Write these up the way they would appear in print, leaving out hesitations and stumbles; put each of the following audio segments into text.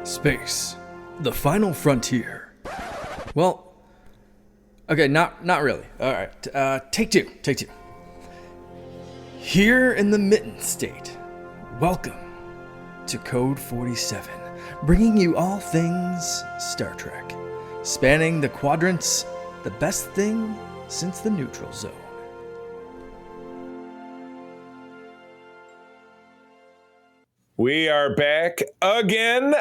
Space, the final frontier. Well, okay, not really. All right, take two. Here in the Mitten State, welcome to Code 47, bringing you all things Star Trek, spanning the quadrants, the best thing since the neutral zone. We are back again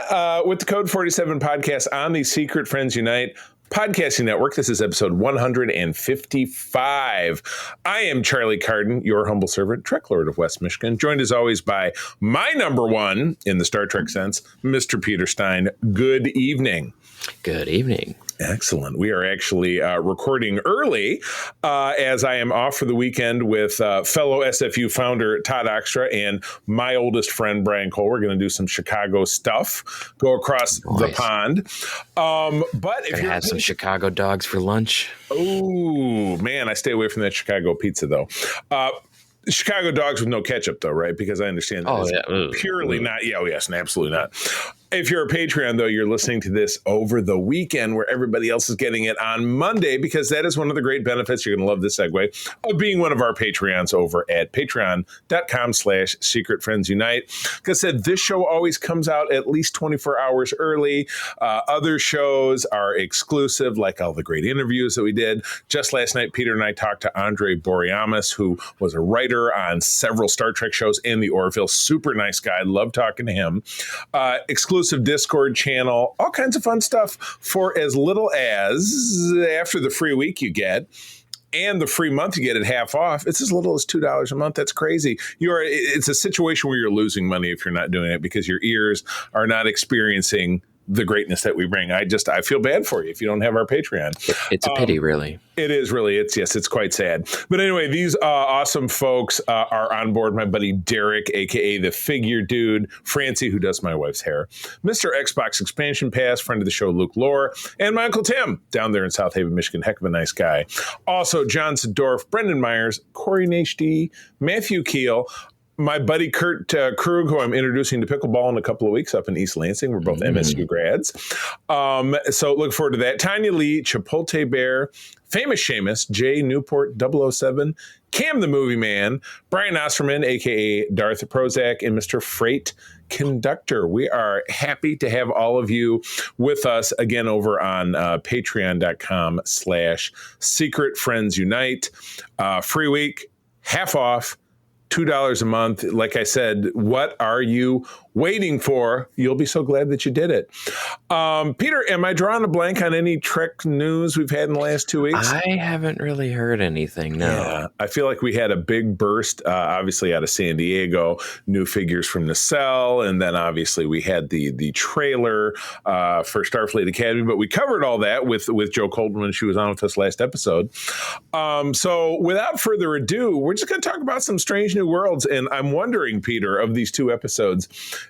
with the Code 47 podcast on the Secret Friends Unite podcasting network. This is episode 155. I am Charlie Carden, your humble servant, Trek Lord of West Michigan, joined as always by my number one in the Star Trek sense, Mr. Peter Stein. Good evening. Good evening. Excellent. We are actually recording early as I am off for the weekend with fellow SFU founder Todd Oxtra and my oldest friend Brian Cole. We're going to do some Chicago stuff, go across the pond. But if you have some Chicago dogs for lunch. Oh, man, I stay away from that Chicago pizza, though. Chicago dogs with no ketchup, though, right? Because I understand that purely not. Yeah, yes, and absolutely not. If you're a Patreon, though, you're listening to this over the weekend where everybody else is getting it on Monday, because that is one of the great benefits. You're going to love this segue of being one of our Patreons over at patreon.com/Secret Friends Unite. Like I said, this show always comes out at least 24 hours early. Other shows are exclusive, like all the great interviews that we did. Just last night, Peter and I talked to Andre Boreamis, who was a writer on several Star Trek shows in the Orville. Super nice guy. Love talking to him. Exclusive Discord channel, all kinds of fun stuff for as little as, after the free week you get and the free month you get at half off, it's as little as $2 a month. That's crazy. It's a situation where you're losing money if you're not doing it because your ears are not experiencing the greatness that we bring. I feel bad for you if you don't have our Patreon. It's a pity, really. It is really. It's quite sad. But anyway, these awesome folks are on board. My buddy Derek, a.k.a. the Figure Dude, Francie, who does my wife's hair, Mr. Xbox Expansion Pass, friend of the show, Luke Lohr, and my Uncle Tim down there in South Haven, Michigan. Heck of a nice guy. Also, John Sedorf, Brendan Myers, Corey HD, Matthew Keel, my buddy Kurt Krug, who I'm introducing to pickleball in a couple of weeks up in East Lansing. We're both MSU grads. So look forward to that. Tanya Lee, Chipotle Bear, Famous Seamus, Jay Newport 007, Cam the Movie Man, Brian Osterman, a.k.a. Darth Prozac, and Mr. Freight Conductor. We are happy to have all of you with us again over on patreon.com/Secret Friends Unite. Free week, half off, $2 a month. Like I said, what are you waiting for? You'll be so glad that you did it. Peter, am I drawing a blank on any Trek news we've had in the last 2 weeks? I haven't really heard anything, no. Yeah, I feel like we had a big burst, obviously out of San Diego, new figures from Nacelle, and then obviously we had the trailer for Starfleet Academy, but we covered all that with Jo Colton when she was on with us last episode. So without further ado, we're just going to talk about some strange new worlds, and I'm wondering, Peter, of these two episodes,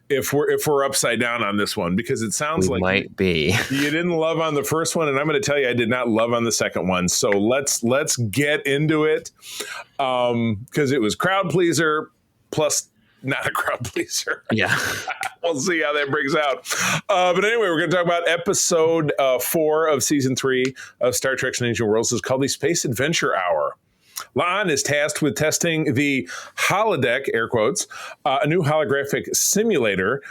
if we're upside down on this one, because it sounds like might be. You didn't love on the first one, and I'm going to tell you I did not love on the second one. So let's get into it, because it was crowd pleaser plus not a crowd pleaser. Yeah. We'll see how that brings out. But anyway, we're going to talk about episode 4 of season 3 of Star Trek Strange New Worlds. It's called the Space Adventure Hour. La'an is tasked with testing the holodeck, air quotes, a new holographic simulator,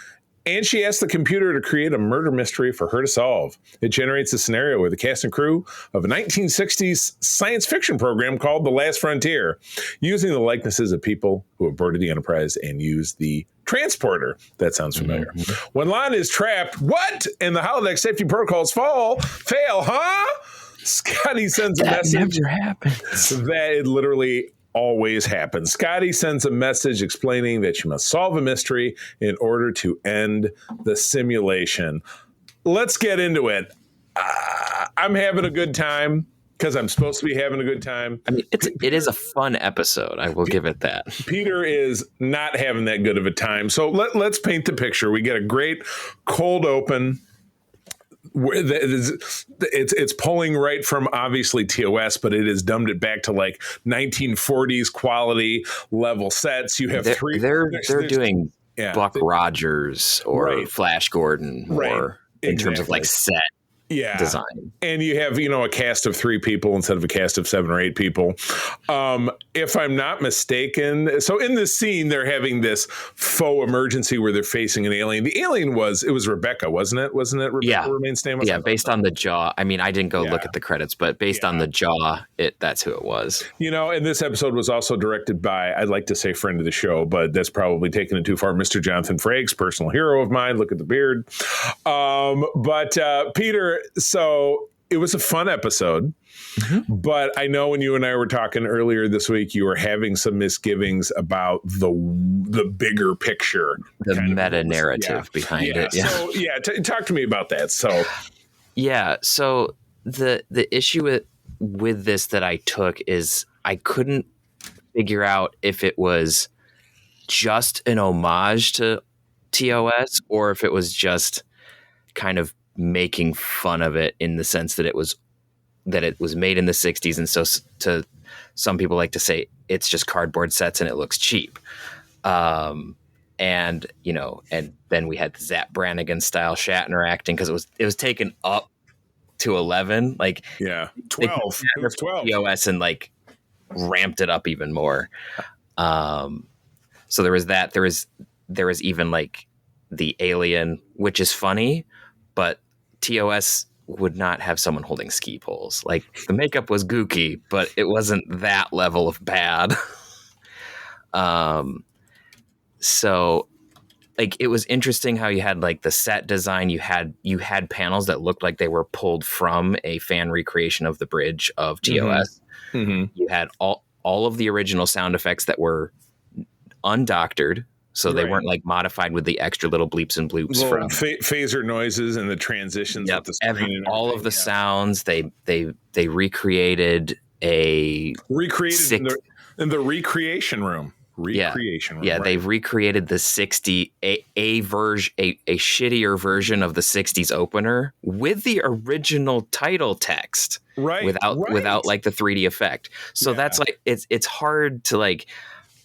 and she asks the computer to create a murder mystery for her to solve. It generates a scenario where the cast and crew of a 1960s science fiction program called The Last Frontier, using the likenesses of people who have boarded the Enterprise and used the transporter. That sounds familiar. Mm-hmm. When La'an is trapped, what? And the holodeck safety protocols fail, huh? Scotty sends a message. That never happens. That it literally always happens. Scotty sends a message explaining that she must solve a mystery in order to end the simulation. Let's get into it. I'm having a good time because I'm supposed to be having a good time. I mean, it is a fun episode. I will give it that. Peter is not having that good of a time. So let's paint the picture. We get a great cold open. It's pulling right from obviously TOS, but it has dumbed it back to like 1940s quality level sets. You have they're doing Yeah. Buck Rogers or Right. Flash Gordon more in terms of like set design. And you have, a cast of 3 people instead of a cast of 7 or 8 people. If I'm not mistaken, so in this scene, they're having this faux emergency where they're facing an alien. The alien it was Rebecca, wasn't it? Wasn't it Rebecca Romaine's name? Yeah, based on the jaw. I mean, I didn't go look at the credits, but based on the jaw, that's who it was. And this episode was also directed by, I'd like to say friend of the show, but that's probably taking it too far, Mr. Jonathan Frakes, personal hero of mine. Look at the beard. But Peter, so it was a fun episode, but I know when you and I were talking earlier this week, you were having some misgivings about the bigger picture, the meta narrative behind it. Yeah. So talk to me about that. So so the issue with this that I took is I couldn't figure out if it was just an homage to TOS or if it was just kind of making fun of it in the sense that it was made in the 60s, and so to some people like to say it's just cardboard sets and it looks cheap, and and then we had the Zap Brannigan style Shatner acting because it was taken up to 11, 12. It was 12 TOS and like ramped it up even more. So there was that. There was even like the alien, which is funny, but TOS would not have someone holding ski poles. Like the makeup was gooky, but it wasn't that level of bad. So like it was interesting how you had like the set design. You had panels that looked like they were pulled from a fan recreation of the bridge of TOS. Mm-hmm. You had all of the original sound effects that were undoctored. So they weren't like modified with the extra little bleeps and bloops from phaser noises and the transitions. Yep. With the screen and all of the sounds. They recreated in the recreation room. They recreated the 60 a version, a shittier version of the 60s opener with the original title text, without like the 3D effect. So that's like it's hard to like,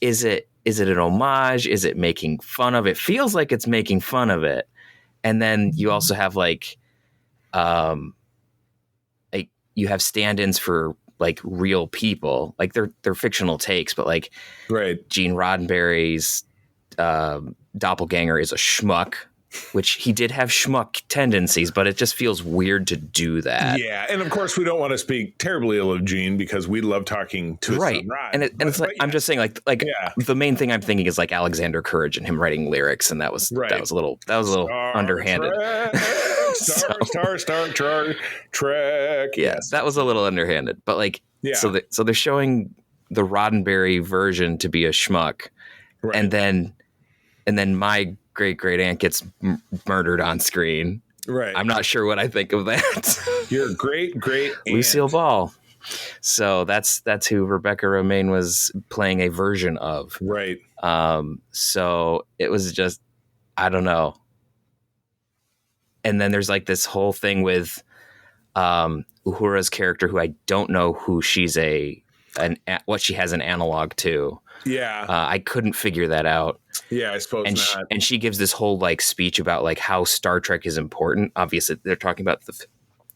is it an homage? Is it making fun of it? Feels like it's making fun of it. And then you also have like you have stand-ins for like real people, like they're fictional takes, but like Gene Roddenberry's doppelganger is a schmuck, which he did have schmuck tendencies, but it just feels weird to do that. Yeah, and of course we don't want to speak terribly ill of Gene because we love talking to his son Rod. And it's like I'm just saying like the main thing I'm thinking is like Alexander Courage and him writing lyrics, and that was a little underhanded. Star Trek. Yes, that was a little underhanded, but like so they're showing the Roddenberry version to be a schmuck, and then my great aunt gets murdered on screen. Right. I'm not sure what I think of that. Your great aunt. Lucille Ball. So that's who Rebecca Romaine was playing a version of. Right. So it was just, I don't know. And then there's like this whole thing with Uhura's character, who I don't know who she's what she has an analog to. Yeah. I couldn't figure that out. Yeah, I suppose not. And she gives this whole like speech about like how Star Trek is important. Obviously, they're talking about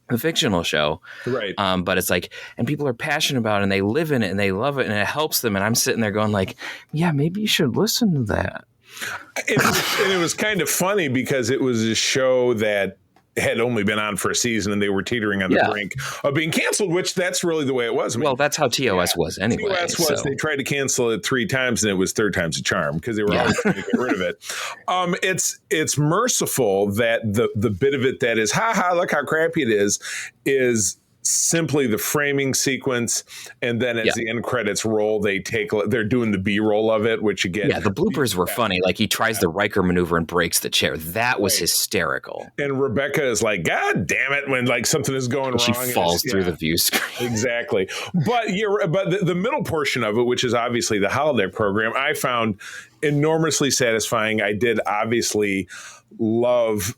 the fictional show, right? But it's like, and people are passionate about it, and they live in it, and they love it, and it helps them. And I'm sitting there going like, yeah, maybe you should listen to that. And it was kind of funny because it was a show that had only been on for a season, and they were teetering on the brink of being canceled, which that's really the way it was. I mean, well, that's how TOS was anyway. TOS was, they tried to cancel it 3 times, and it was third time's a charm because they were always trying to get rid of it. It's merciful that the bit of it that is, look how crappy it is simply the framing sequence, and then as the end credits roll, they're doing the B-roll of it, which again, the bloopers were funny. Like he tries the Riker maneuver and breaks the chair. That was hysterical. And Rebecca is like, God damn it, when like something is going wrong, she falls through the view screen. Exactly. But the middle portion of it, which is obviously the holodeck program, I found enormously satisfying. I did obviously love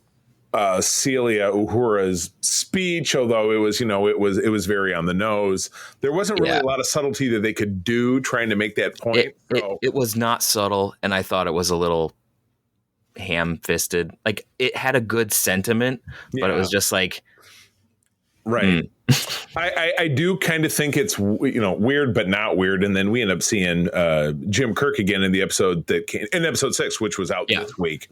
Celia Uhura's speech, although it was very on the nose. There wasn't really a lot of subtlety that they could do trying to make that point. It was not subtle, and I thought it was a little ham-fisted. Like, it had a good sentiment, but it was just like, right. I do kind of think it's, weird, but not weird. And then we end up seeing Jim Kirk again in the episode in episode 6, which was out this week.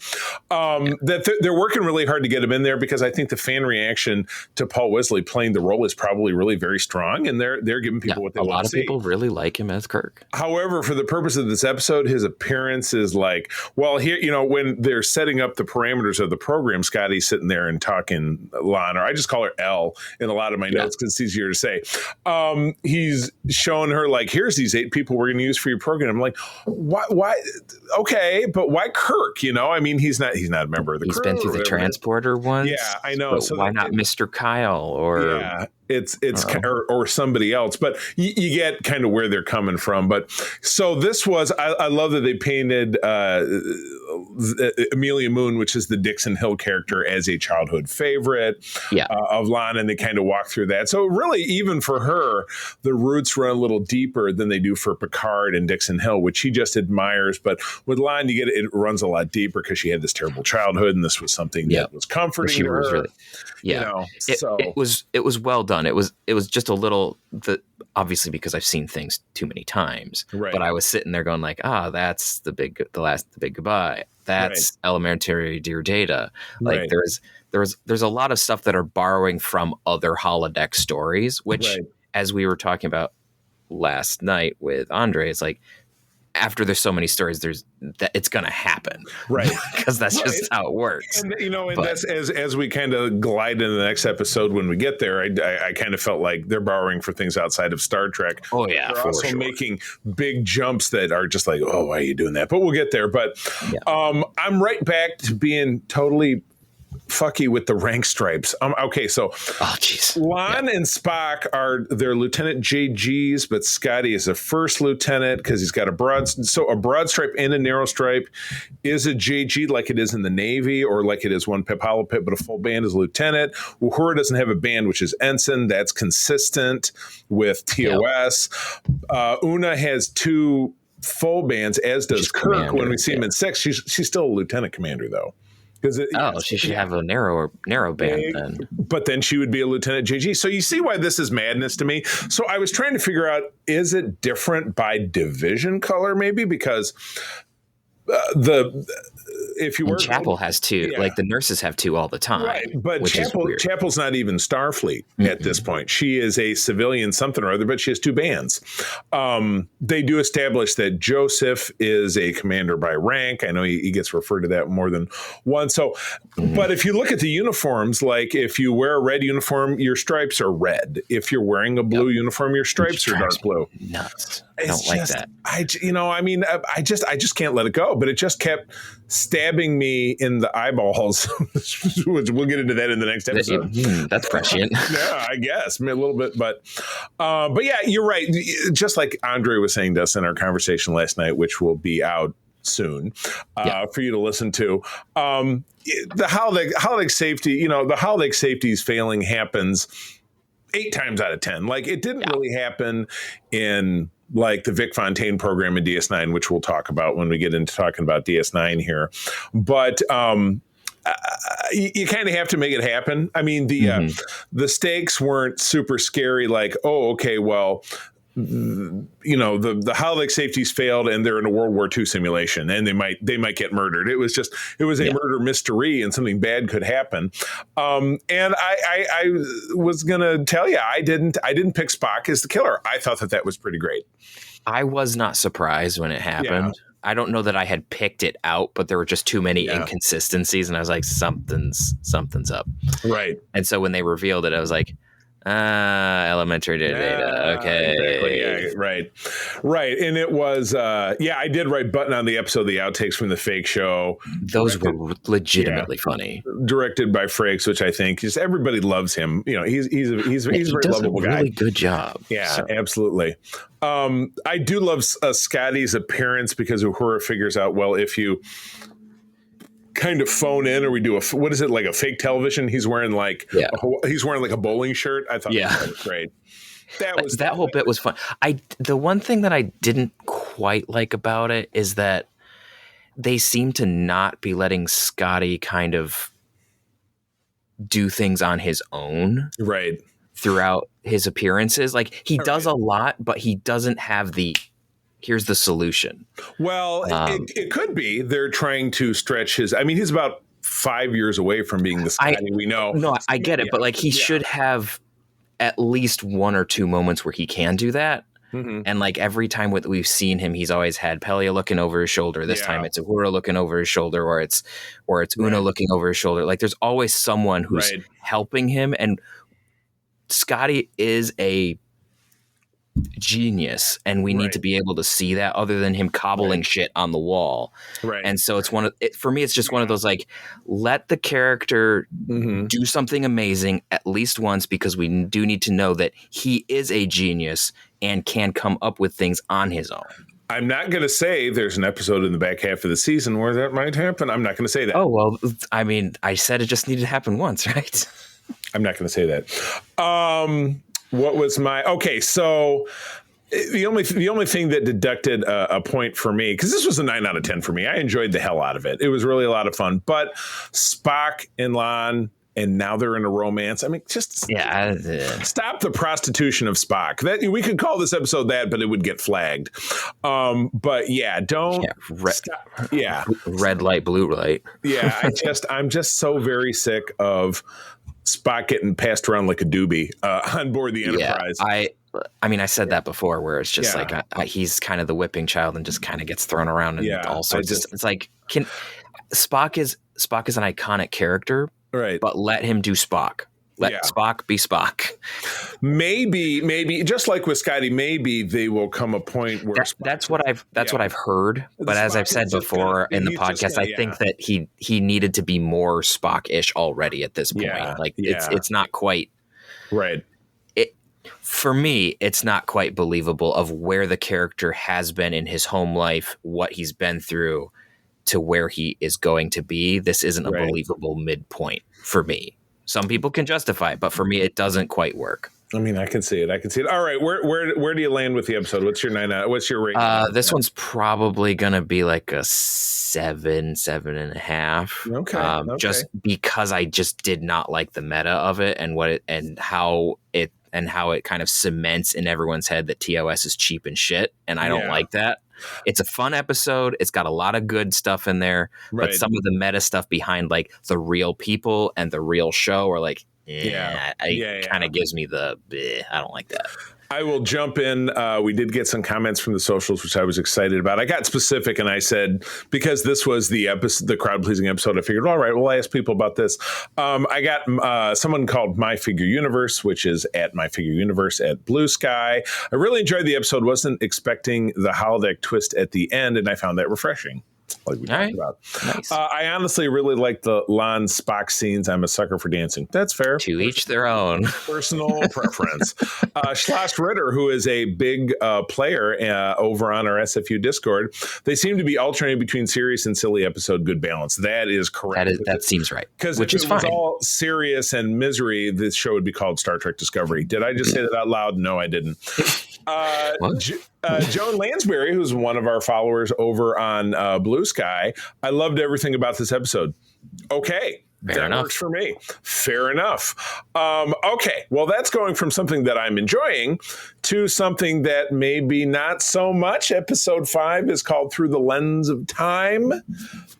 That they're working really hard to get him in there, because I think the fan reaction to Paul Wesley playing the role is probably really very strong, and they're giving people what they want to see. A lot of people really like him as Kirk. However, for the purpose of this episode, his appearance is like, well, here, when they're setting up the parameters of the program, Scotty's sitting there and talking Lon, or I just call her L in a lot of my notes because it's easier to say. He's showing her, like, here's these 8 people we're going to use for your program. I'm like, why? Okay, but why Kirk? I mean, he's not a member of the crew. He's been through the transporter once. Yeah, I know. So why not Mr. Kyle or it's or somebody else? But you get kind of where they're coming from. But so this was, I love that they painted Amelia Moon, which is the Dixon Hill character, as a childhood favorite of Lon, and they kind of walk through that. So really, even for her, the roots run a little deeper than they do for Picard and Dixon Hill, which he just admires. But with Lon, you get it runs a lot deeper because she had this terrible childhood, and this was something that was comforting to her. Really, it was well done. It was just a little, obviously, because I've seen things too many times. Right. But I was sitting there going like, that's the big goodbye. That's Elementary Dear Data. Like there's a lot of stuff that are borrowing from other holodeck stories, which, as we were talking about last night with Andre, it's like, after there's so many stories, it's going to happen, right? Because that's just how it works. And that's as we kind of glide into the next episode. When we get there, I kind of felt like they're borrowing for things outside of Star Trek. Oh yeah, they're also making big jumps that are just like, oh, why are you doing that? But we'll get there. But I'm right back to being totally fucky with the rank stripes. Okay, so Lon and Spock are their Lieutenant JGs, but Scotty is a first lieutenant because he's got a broad stripe and a narrow stripe is a JG, like it is in the Navy, or like it is one Pip Hollow Pip, but a full band is lieutenant. Uhura doesn't have a band, which is ensign. That's consistent with TOS. Una has 2 full bands, as does Kirk. When we see him in 6, she's still a lieutenant commander, though. She should have a narrow band then. But then she would be a Lieutenant JG. So you see why this is madness to me. So I was trying to figure out, is it different by division color maybe? Because if you were Chapel has 2, like the nurses have 2 all the time, right? But Chapel's not even Starfleet at this point. She is a civilian something or other, but she has 2 bands. They do establish that Joseph is a commander by rank. I know he gets referred to that more than once. So, but if you look at the uniforms, like if you wear a red uniform, your stripes are red. If you're wearing a blue uniform, your stripes are dark blue. Nuts. I don't like that. I just can't let it go. But it just kept stabbing me in the eyeballs. We'll get into that in the next episode. That's prescient. Yeah, I guess a little bit, but yeah, you're right. Just like Andre was saying to us in our conversation last night, which will be out soon for you to listen to. The holodeck safety, the holodeck safety's failing happens 8 times out of 10. Like, it didn't really happen in like the Vic Fontaine program in DS9, which we'll talk about when we get into talking about DS9 here. But you kind of have to make it happen. I mean, the stakes weren't super scary. Like, oh, okay, well, the holodeck safety's failed and they're in a World War II simulation and they might get murdered. It was a murder mystery and something bad could happen. And I was gonna tell you, I didn't pick Spock as the killer. I thought that was pretty great. I was not surprised when it happened. I don't know that I had picked it out, but there were just too many inconsistencies, and I was like, something's up. Right. And so when they revealed it, I was like, elementary data. Okay. Exactly. Yeah, right. And it was, I did write button on the episode, the outtakes from the fake show. Those were legitimately funny. Directed by Frakes, which I think just everybody loves him. He's a very lovable guy. Really good job. Yeah, absolutely. I do love Scotty's appearance because Uhura figures out, well, if you kind of phone in, or we do what is it, like a fake television? He's wearing like a bowling shirt. I thought that was great. That whole bit was fun. The one thing that I didn't quite like about it is that they seem to not be letting Scotty kind of do things on his own. Right. Throughout his appearances. Like he does a lot, but he doesn't have here's the solution. Well, it could be they're trying to stretch his. I mean, he's about 5 years away from being the Scotty we know. No, I get it, but like he should have at least one or two moments where he can do that. Mm-hmm. And like every time we've seen him, he's always had Pelia looking over his shoulder. This time it's Uhura looking over his shoulder, or it's Una looking over his shoulder. Like there's always someone who's helping him. And Scotty is a genius, and we need to be able to see that other than him cobbling shit on the wall. Right. And so it's for me, it's just one of those, like, let the character do something amazing at least once, because we do need to know that he is a genius and can come up with things on his own. I'm not going to say there's an episode in the back half of the season where that might happen. I'm not going to say that. Oh, well, I mean, I said it just needed to happen once, right? I'm not going to say that. What was okay? So the only thing that deducted a point for me, because this was a 9 out of 10 for me. I enjoyed the hell out of it. It was really a lot of fun. But Spock and Lon, and now they're in a romance. I mean, just stop the prostitution of Spock. That we could call this episode that, but it would get flagged. But yeah, don't. Yeah, red light, blue light. Yeah, I'm just so very sick of Spock getting passed around like a doobie on board the Enterprise. Yeah, I mean, I said that before, where it's just like he's kind of the whipping child and just kind of gets thrown around and all sorts. It's like Spock is an iconic character, right? But let him do Spock. Let Spock be Spock. Maybe just like with Scotty, maybe they will come a point where that's what I've heard. But as I've said before in the podcast, I think that he needed to be more Spock-ish already at this point. It's not quite right. For me, it's not quite believable of where the character has been in his home life, what he's been through, to where he is going to be. This isn't a believable midpoint for me. Some people can justify it, but for me, it doesn't quite work. I mean, I can see it. All right, where do you land with the episode? What's your 9 out? What's your rating? This one's probably gonna be like a 7.5. Okay. Just because I just did not like the meta of it and how it kind of cements in everyone's head that TOS is cheap and shit, and I don't like that. It's a fun episode. It's got a lot of good stuff in there, but some of the meta stuff behind like the real people and the real show are like, kind of gives me the, I don't like that. I will jump in. We did get some comments from the socials, which I was excited about. I got specific and I said, because this was the crowd pleasing episode, I figured, all right, we'll ask people about this. I got someone called My Figure Universe, which is at My Figure Universe at Blue Sky. I really enjoyed the episode. Wasn't expecting the holodeck twist at the end, and I found that refreshing. Like we talked about. Nice. I honestly really like the Lon Spock scenes. I'm a sucker for dancing. That's fair. To each their own. Personal preference. Schloss Ritter, who is a big player over on our SFU Discord, they seem to be alternating between serious and silly episode. Good balance. That is correct. That seems right. Because if it was all serious and misery, this show would be called Star Trek Discovery. Did I just say that out loud? No, I didn't. Joan Lansbury, who's one of our followers over on Blue Sky, I loved everything about this episode. Okay. Fair enough. Works for me. Fair enough. Okay. Well, that's going from something that I'm enjoying to something that maybe not so much. Episode 5 is called Through the Lens of Time.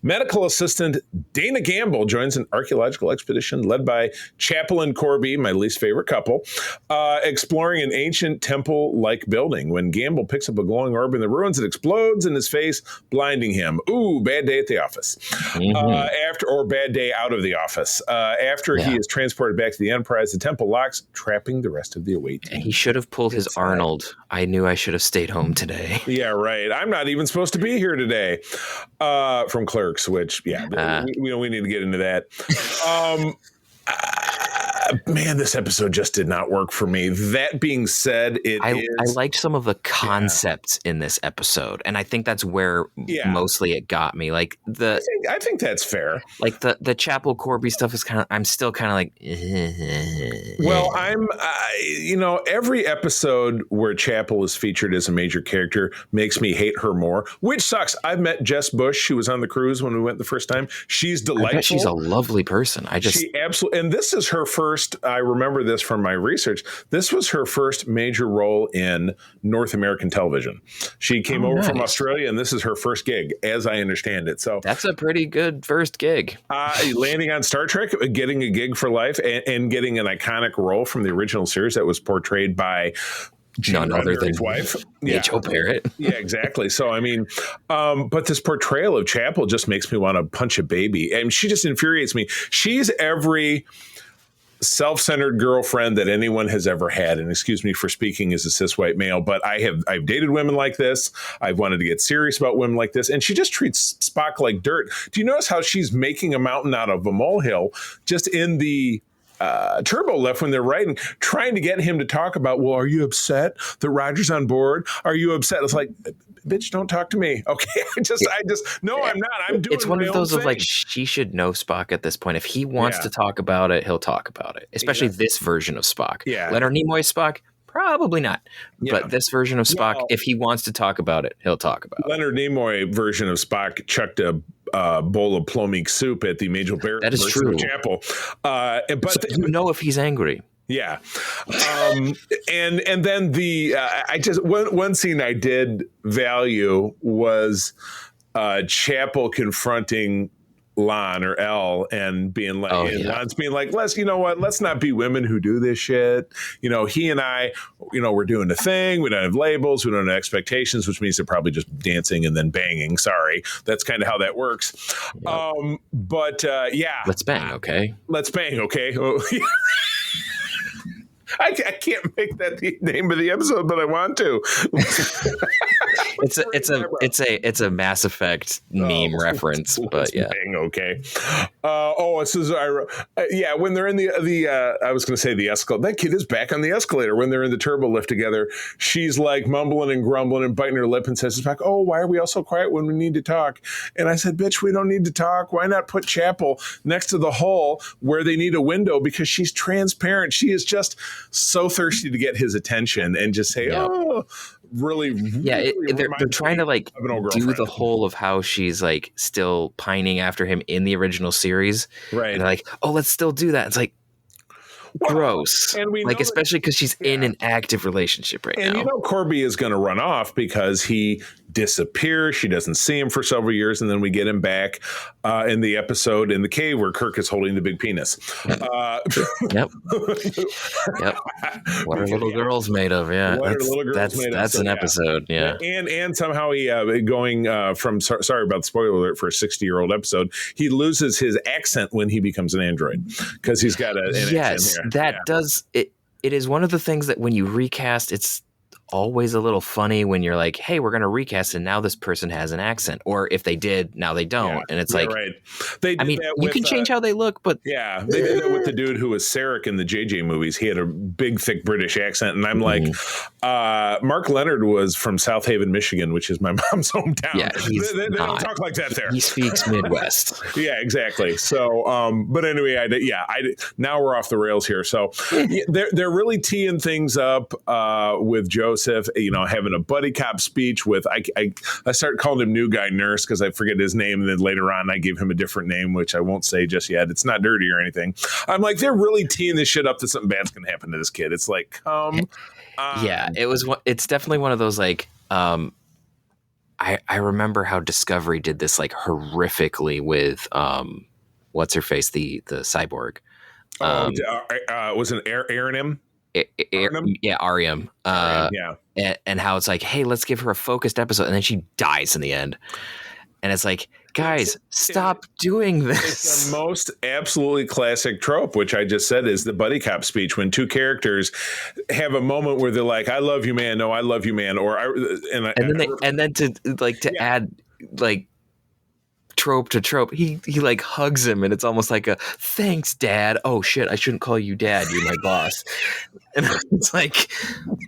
Medical assistant Dana Gamble joins an archaeological expedition led by Chapel and Corby, my least favorite couple, exploring an ancient temple-like building. When Gamble picks up a glowing orb in the ruins, it explodes in his face, blinding him. Ooh, bad day at the office. Or bad day out of the office. After he is transported back to the Enterprise, the temple locks, trapping the rest of the await team. He should have pulled his Arnold. I knew I should have stayed home today. Yeah, right. I'm not even supposed to be here today. From Clerks, which, we need to get into that. Man, this episode just did not work for me. That being said, I liked some of the concepts in this episode, and I think that's where mostly it got me. Like I think that's fair. Like the Chapel Corby stuff is I'm still kind of like. Well, every episode where Chapel is featured as a major character makes me hate her more, which sucks. I've met Jess Bush. She was on the cruise when we went the first time. She's delightful. I bet she's a lovely person. She absolutely, and this is her first. I remember this from my research. This was her first major role in North American television. She came over from Australia, and this is her first gig, as I understand it. So that's a pretty good first gig. Landing on Star Trek, getting a gig for life, and getting an iconic role from the original series that was portrayed by none other than his wife, Joe Parrott. Yeah, exactly. So, I mean, but this portrayal of Chapel just makes me want to punch a baby, and she just infuriates me. She's every self-centered girlfriend that anyone has ever had, and excuse me for speaking as a cis white male, but I've dated women like this. I've wanted to get serious about women like this, and she just treats Spock like dirt. Do you notice how she's making a mountain out of a molehill just in the turbo lift when they're writing, trying to get him to talk about, well, are you upset that Roger's on board? Are you upset? It's like, bitch, don't talk to me. Okay. No, I'm not. I'm doing It's one of those of like, she should know Spock at this point. If he wants to talk about it, he'll talk about it, especially this version of Spock. Yeah. Leonard Nimoy Spock, probably not. Yeah. But this version of Spock, if he wants to talk about it, he'll talk about it. Leonard Nimoy version of Spock chucked a bowl of plomeek soup at the Major Barrett that is version true. of Chapel. But so if he's angry. Yeah. And then one scene I did value was Chapel confronting Lon or L and being like, Lon's being like, you know what? Let's not be women who do this shit. You know, he and I, we're doing the thing. We don't have labels. We don't have expectations, which means they're probably just dancing and then banging. Sorry. That's kind of how that works. Yep. Let's bang. Okay. Let's bang. Okay. I can't make that the name of the episode, but I want to. It's a Mass Effect meme reference, but yeah. Dang, okay. This is when they're in the I was going to say the escalator. That kid is back on the escalator when they're in the turbo lift together. She's like mumbling and grumbling and biting her lip and says, "Back, oh, why are we all so quiet when we need to talk?" And I said, "Bitch, we don't need to talk. Why not put Chapel next to the hole where they need a window because she's transparent. She is just so thirsty to get his attention and just say, really, they're trying to like do the whole of how she's like still pining after him in the original series, right? And they're like, oh, let's still do that. It's like gross, and we especially because she's in an active relationship right now. And Corby is going to run off because he disappears. She doesn't see him for several years, and then we get him back in the episode in the cave where Kirk is holding the big penis. Yep. What are little girls made of? Yeah, that's an episode. Yeah, and somehow he going from sorry about the spoiler alert for a 60-year-old episode. He loses his accent when he becomes an android because he's got an accent here. That does it. It is one of the things that when you recast, it's always a little funny when you're like, hey, we're going to recast and now this person has an accent, or if they did, now they don't. And it's like, right. You can change how they look, but they did that with the dude who was Sarek in the JJ movies. He had a big, thick British accent. And I'm like, Mark Leonard was from South Haven, Michigan, which is my mom's hometown. Yeah, they don't talk like that there. He speaks Midwest. Yeah, exactly. So, but anyway, now we're off the rails here. So they're really teeing things up with Joseph, having a buddy cop speech with, I started calling him New Guy Nurse because I forget his name. And then later on, I gave him a different name, which I won't say just yet. It's not dirty or anything. I'm like, they're really teeing this shit up that something bad's going to happen to this kid. It's like, come on. Yeah, it's definitely one of those like, I remember how Discovery did this like horrifically with, what's her face? The cyborg. Was it Aaron M? Ariam. And how it's like, hey, let's give her a focused episode, and then she dies in the end. And it's like, guys, stop doing this. It's the most absolutely classic trope, which I just said is the buddy cop speech when two characters have a moment where they're like, "I love you, man." No, I love you, man. Or add like trope to trope. He like hugs him, and it's almost like a thanks, Dad. Oh shit, I shouldn't call you Dad. You're my boss. And it's like,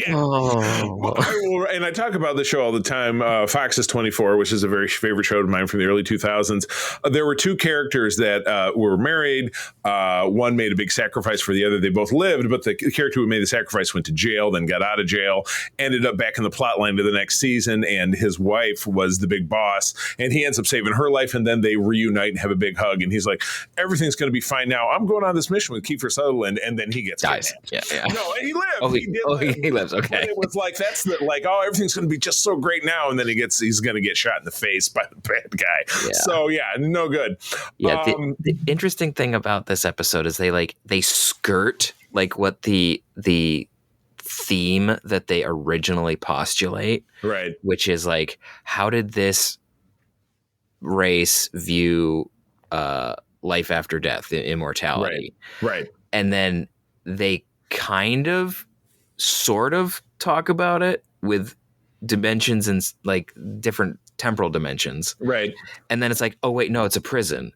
And I talk about the show all the time. Fox's 24, which is a very favorite show of mine from the early 2000s. There were two characters that were married. One made a big sacrifice for the other. They both lived, but the character who made the sacrifice went to jail, then got out of jail, ended up back in the plot line to the next season, and his wife was the big boss, and he ends up saving her life, and then they reunite and have a big hug, and he's like, everything's going to be fine now. I'm going on this mission with Kiefer Sutherland, and then he gets dies. Kidnapped. Yeah. No, he lived. He lives. Okay. But it was like everything's going to be just so great now, and then he's going to get shot in the face by the bad guy. Yeah. So no good. Yeah. The interesting thing about this episode is they skirt like what the theme that they originally postulate, right? Which is like, how did this race view life after death, immortality, right? And then they kind of sort of talk about it with dimensions and like different temporal dimensions, right? And then it's like, oh wait, no, it's a prison.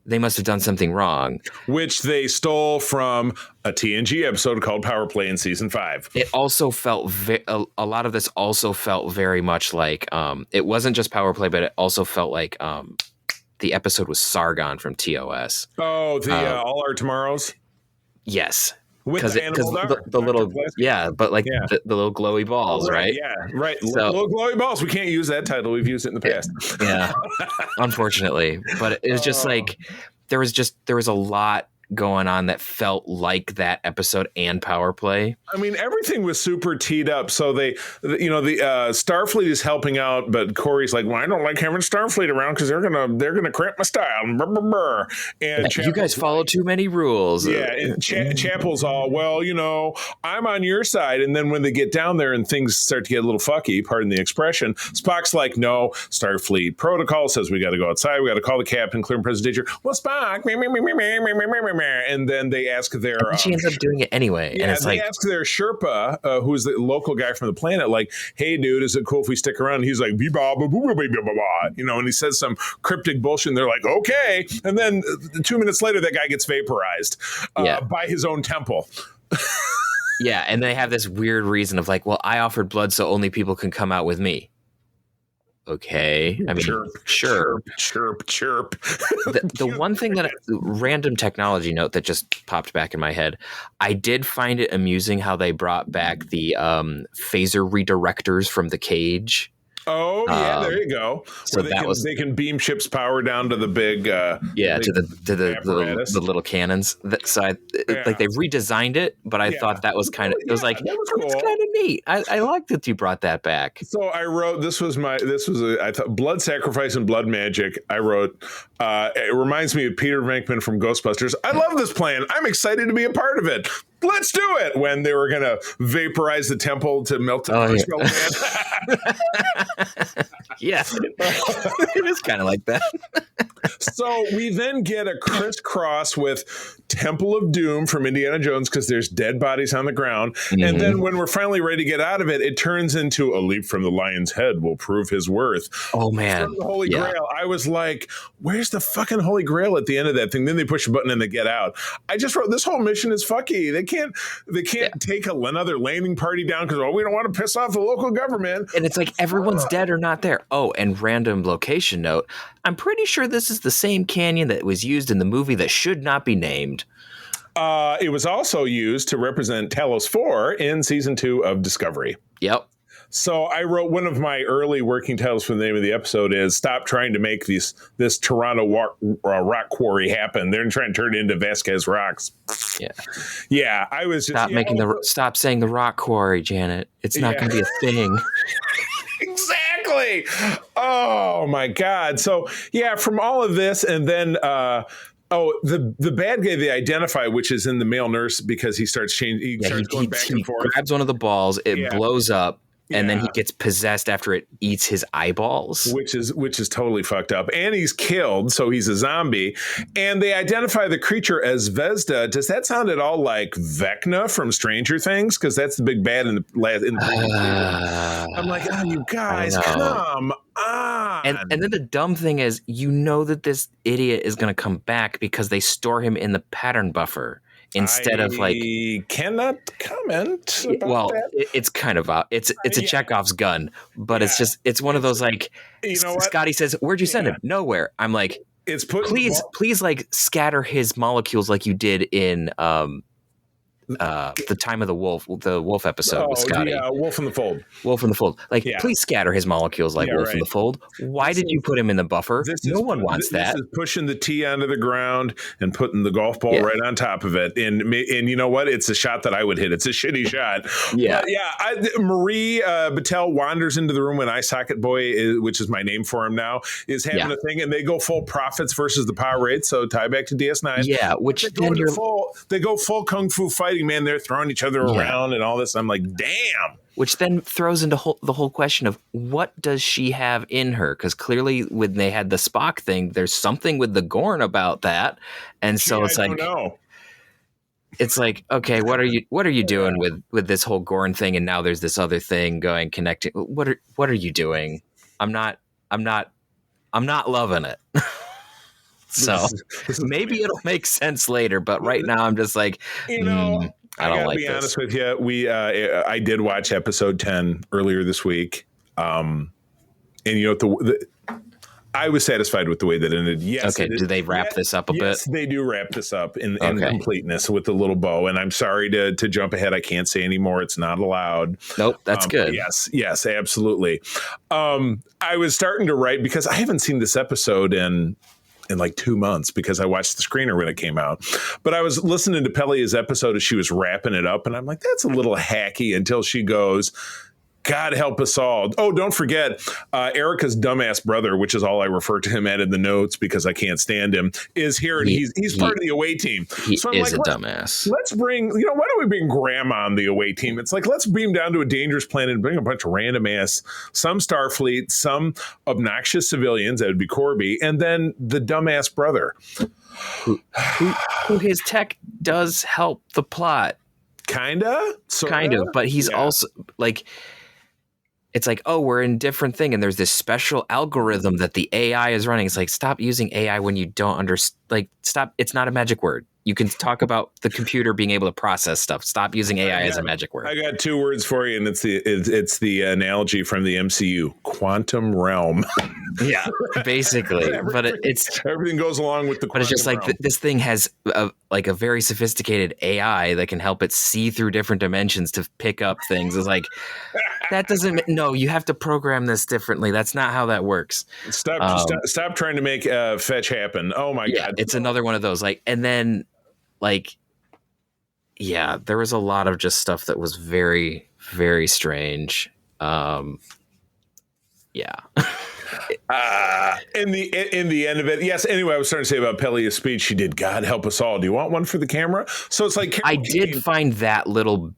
They must have done something wrong, which they stole from a TNG episode called Power Play in season 5. It also felt a lot of this also felt very much like it wasn't just Power Play, but it also felt like the episode was Sargon from TOS. Oh, All Our Tomorrows. Yes. With the animal the little the little glowy balls, right? Yeah, right. So, little glowy balls. We can't use that title. We've used it in the past. Yeah, unfortunately. But it was just like there was a lot going on that felt like that episode and Power Play. I mean, everything was super teed up. So the Starfleet is helping out, but Corey's like, well, I don't like having Starfleet around because they're gonna cramp my style. And you guys follow too many rules. Yeah, and Chapel's all, well, I'm on your side. And then when they get down there and things start to get a little fucky, pardon the expression, Spock's like, no, Starfleet protocol says we got to go outside. We got to call the captain, clear and present danger. Well, Spock, and then they ask their. She ends up doing it anyway. Yeah, and they ask their Sherpa, who's the local guy from the planet, like, "Hey, dude, is it cool if we stick around?" And he's like, and he says some cryptic bullshit. And they're like, "Okay," and then 2 minutes later, that guy gets vaporized by his own temple. Yeah, and they have this weird reason of like, well, I offered blood, so only people can come out with me. Okay, I mean, sure. Chirp. The one thing random technology note that just popped back in my head, I did find it amusing how they brought back the phaser redirectors from the cage. Oh yeah, there you go. So they can beam ship's power down to the big to the little cannons. Like they redesigned it, but I thought that was kind of cool. It's kind of neat. I like that you brought that back. So I wrote I thought blood sacrifice and blood magic. I wrote it reminds me of Peter Venkman from Ghostbusters. I love this plan. I'm excited to be a part of it. Let's do it. When they were going to vaporize the temple to melt the marshmallow man. Yeah, it is kind of like that. So we then get a crisscross with Temple of Doom from Indiana Jones because there's dead bodies on the ground. Mm-hmm. And then when we're finally ready to get out of it, it turns into a leap from the lion's head will prove his worth. Oh, man. From the Holy Grail. I was like, where's the fucking Holy Grail at the end of that thing? Then they push a button and they get out. I just wrote, this whole mission is fucky. They can't take another landing party down because, we don't want to piss off the local government. And it's like everyone's dead or not there. Oh, and random location note. I'm pretty sure this is the same canyon that was used in the movie that should not be named. It was also used to represent Talos 4 in season 2 of Discovery. Yep. So I wrote one of my early working titles for the name of the episode is "Stop trying to make this Toronto rock quarry happen. They're trying to turn it into Vasquez rocks." Yeah. I was just stop saying the rock quarry, Janet. It's not going to be a thing. Exactly. Oh my God. So from all of this, and then the bad guy they identify, which is in the male nurse, because he starts changing. He starts going back and forth. He grabs one of the balls. It blows up. And then he gets possessed after it eats his eyeballs, which is totally fucked up. And he's killed, so he's a zombie. And they identify the creature as Vesda. Does that sound at all like Vecna from Stranger Things? Because that's the big bad in the I'm like, you guys, come on. And then the dumb thing is, that this idiot is going to come back because they store him in the pattern buffer instead of like. Cannot comment about that. It's kind of it's a Chekhov's gun, but it's one of those like. You know what? Scotty says, "Where'd you send him?" Nowhere. I'm like, please, like scatter his molecules like you did in the Time of the Wolf episode with Scotty. Wolf in the Fold. Wolf in the Fold. Like, please scatter his molecules like Wolf in the Fold. Why did you put him in the buffer? No one wants that. This is pushing the tee onto the ground and putting the golf ball right on top of it. And you know what? It's a shot that I would hit. It's a shitty shot. Yeah. Marie Battelle wanders into the room when Eye Socket Boy, which is my name for him now, is having a thing, and they go full profits versus the power rate. So tie back to DS9. Yeah, which they go full kung fu fighting. Man, they're throwing each other around and all this. I'm like, damn. Which then throws into the whole question of what does she have in her? Because clearly, when they had the Spock thing, there's something with the Gorn about that, and so it's like, it's like, okay, what are you doing with this whole Gorn thing? And now there's this other thing going connecting. What are you doing? I'm not loving it. So maybe it'll make sense later, but right now I'm just like, I don't like this. To be honest with you, I did watch episode 10 earlier this week, and I was satisfied with the way that it ended. Yes. Okay. Do they wrap this up a bit? Yes, they do wrap this up in completeness with the little bow. And I'm sorry to jump ahead. I can't say anymore. It's not allowed. Nope. That's good. Yes, absolutely. I was starting to write because I haven't seen this episode in like 2 months because I watched the screener when it came out. But I was listening to Pelia's episode as she was wrapping it up, and I'm like, that's a little hacky until she goes, God help us all. Oh, don't forget, Erica's dumbass brother, which is all I refer to him at in the notes because I can't stand him, is here, and he's part of the away team. He so is a dumbass. Let's bring, why don't we bring Grandma on the away team? It's like, let's beam down to a dangerous planet and bring a bunch of random ass, some Starfleet, some obnoxious civilians, that would be Corby, and then the dumbass brother. Who his tech does help the plot. Kinda, but he's also like, it's like, oh, we're in different thing, and there's this special algorithm that the AI is running. It's like, stop using AI when you don't understand. Like, stop. It's not a magic word. You can talk about the computer being able to process stuff. Stop using AI as a magic word. I got 2 words for you, and it's the analogy from the MCU: quantum realm. Yeah, basically. But it's everything goes along with the. But it's just like this thing has a very sophisticated AI that can help it see through different dimensions to pick up things. It's like, that doesn't. No, you have to program this differently. That's not how that works. Stop trying to make fetch happen. Oh my God! It's another one of those. Like, and then. Like, yeah, there was a lot of just stuff that was very, very strange. Yeah. In the end of it, yes. Anyway, I was starting to say about Pelia's speech. She did "God help us all." Do you want one for the camera? So it's like I did find that little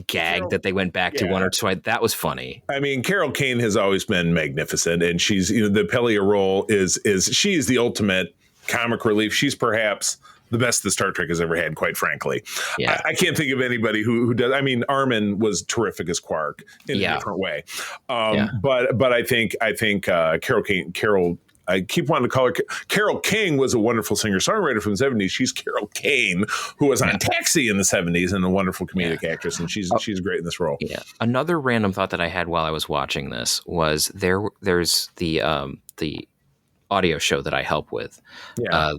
gag that they went back to one or twice. That was funny. I mean, Carol Kane has always been magnificent, and she's the Pelia role is she is the ultimate comic relief. She's perhaps the best that Star Trek has ever had, quite frankly. Yeah. I can't think of anybody who does. I mean, Armin was terrific as Quark in a different way. But I think Carol Kane, I keep wanting to call her Carol King, was a wonderful singer-songwriter from the 70s. She's Carol Kane, who was on Taxi in the 70s and a wonderful comedic actress, and she's great in this role. Yeah. Another random thought that I had while I was watching this was there's the audio show that I help with.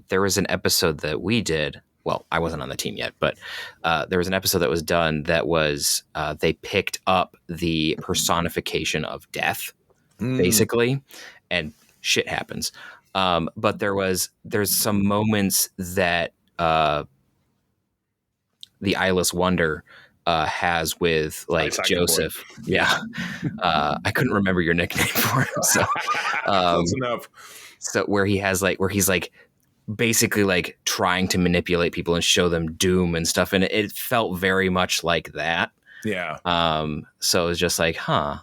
There was an episode that we did. Well, I wasn't on the team yet, but there was an episode that was done that was they picked up the personification of death, basically, and shit happens. But there's some moments that the Eyeless Wonder has with like Joseph. Yeah. I couldn't remember your nickname for him. So close enough. So where he's basically like trying to manipulate people and show them doom and stuff. And it felt very much like that. Yeah. So it was just like, huh.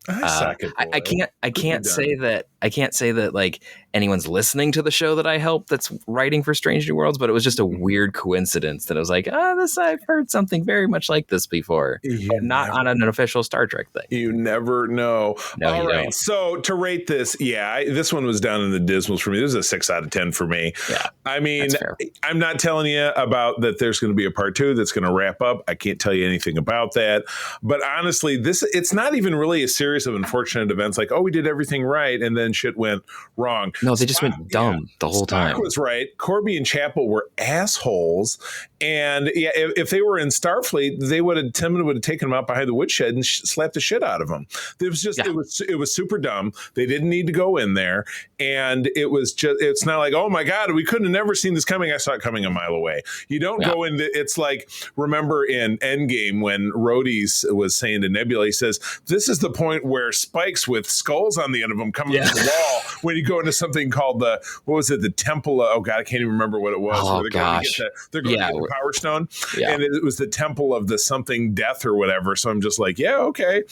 I can't say that like anyone's listening to the show that I help that's writing for Strange New Worlds, but it was just a weird coincidence that I was like, I've heard something very much like this before, but not on an official Star Trek thing. You never know. No, All you right. don't. So to rate this, this one was down in the dismals for me. This is a 6 out of 10 for me. Yeah. I mean, That's fair. I'm not telling you about that there's going to be a part 2 that's going to wrap up. I can't tell you anything about that. But honestly, it's not even really a series of unfortunate events like, we did everything right and then shit went wrong. No, they just went dumb the whole time. Spock was right. Corby and Chapel were assholes. And if they were in Starfleet, Timmon would have taken them out behind the woodshed and slapped the shit out of them. It was just, it was super dumb. They didn't need to go in there. And it's not like, oh my God, we couldn't have never seen this coming. I saw it coming a mile away. You don't go into, it's like, remember in Endgame when Rhodey was saying to Nebula, he says, this is the point where spikes with skulls on the end of them come into the wall when you go into something called the Temple of, I can't even remember what it was. Oh, they're gosh. Going to get the Power Stone. Yeah. And it was the Temple of the something death or whatever. So I'm just like, okay.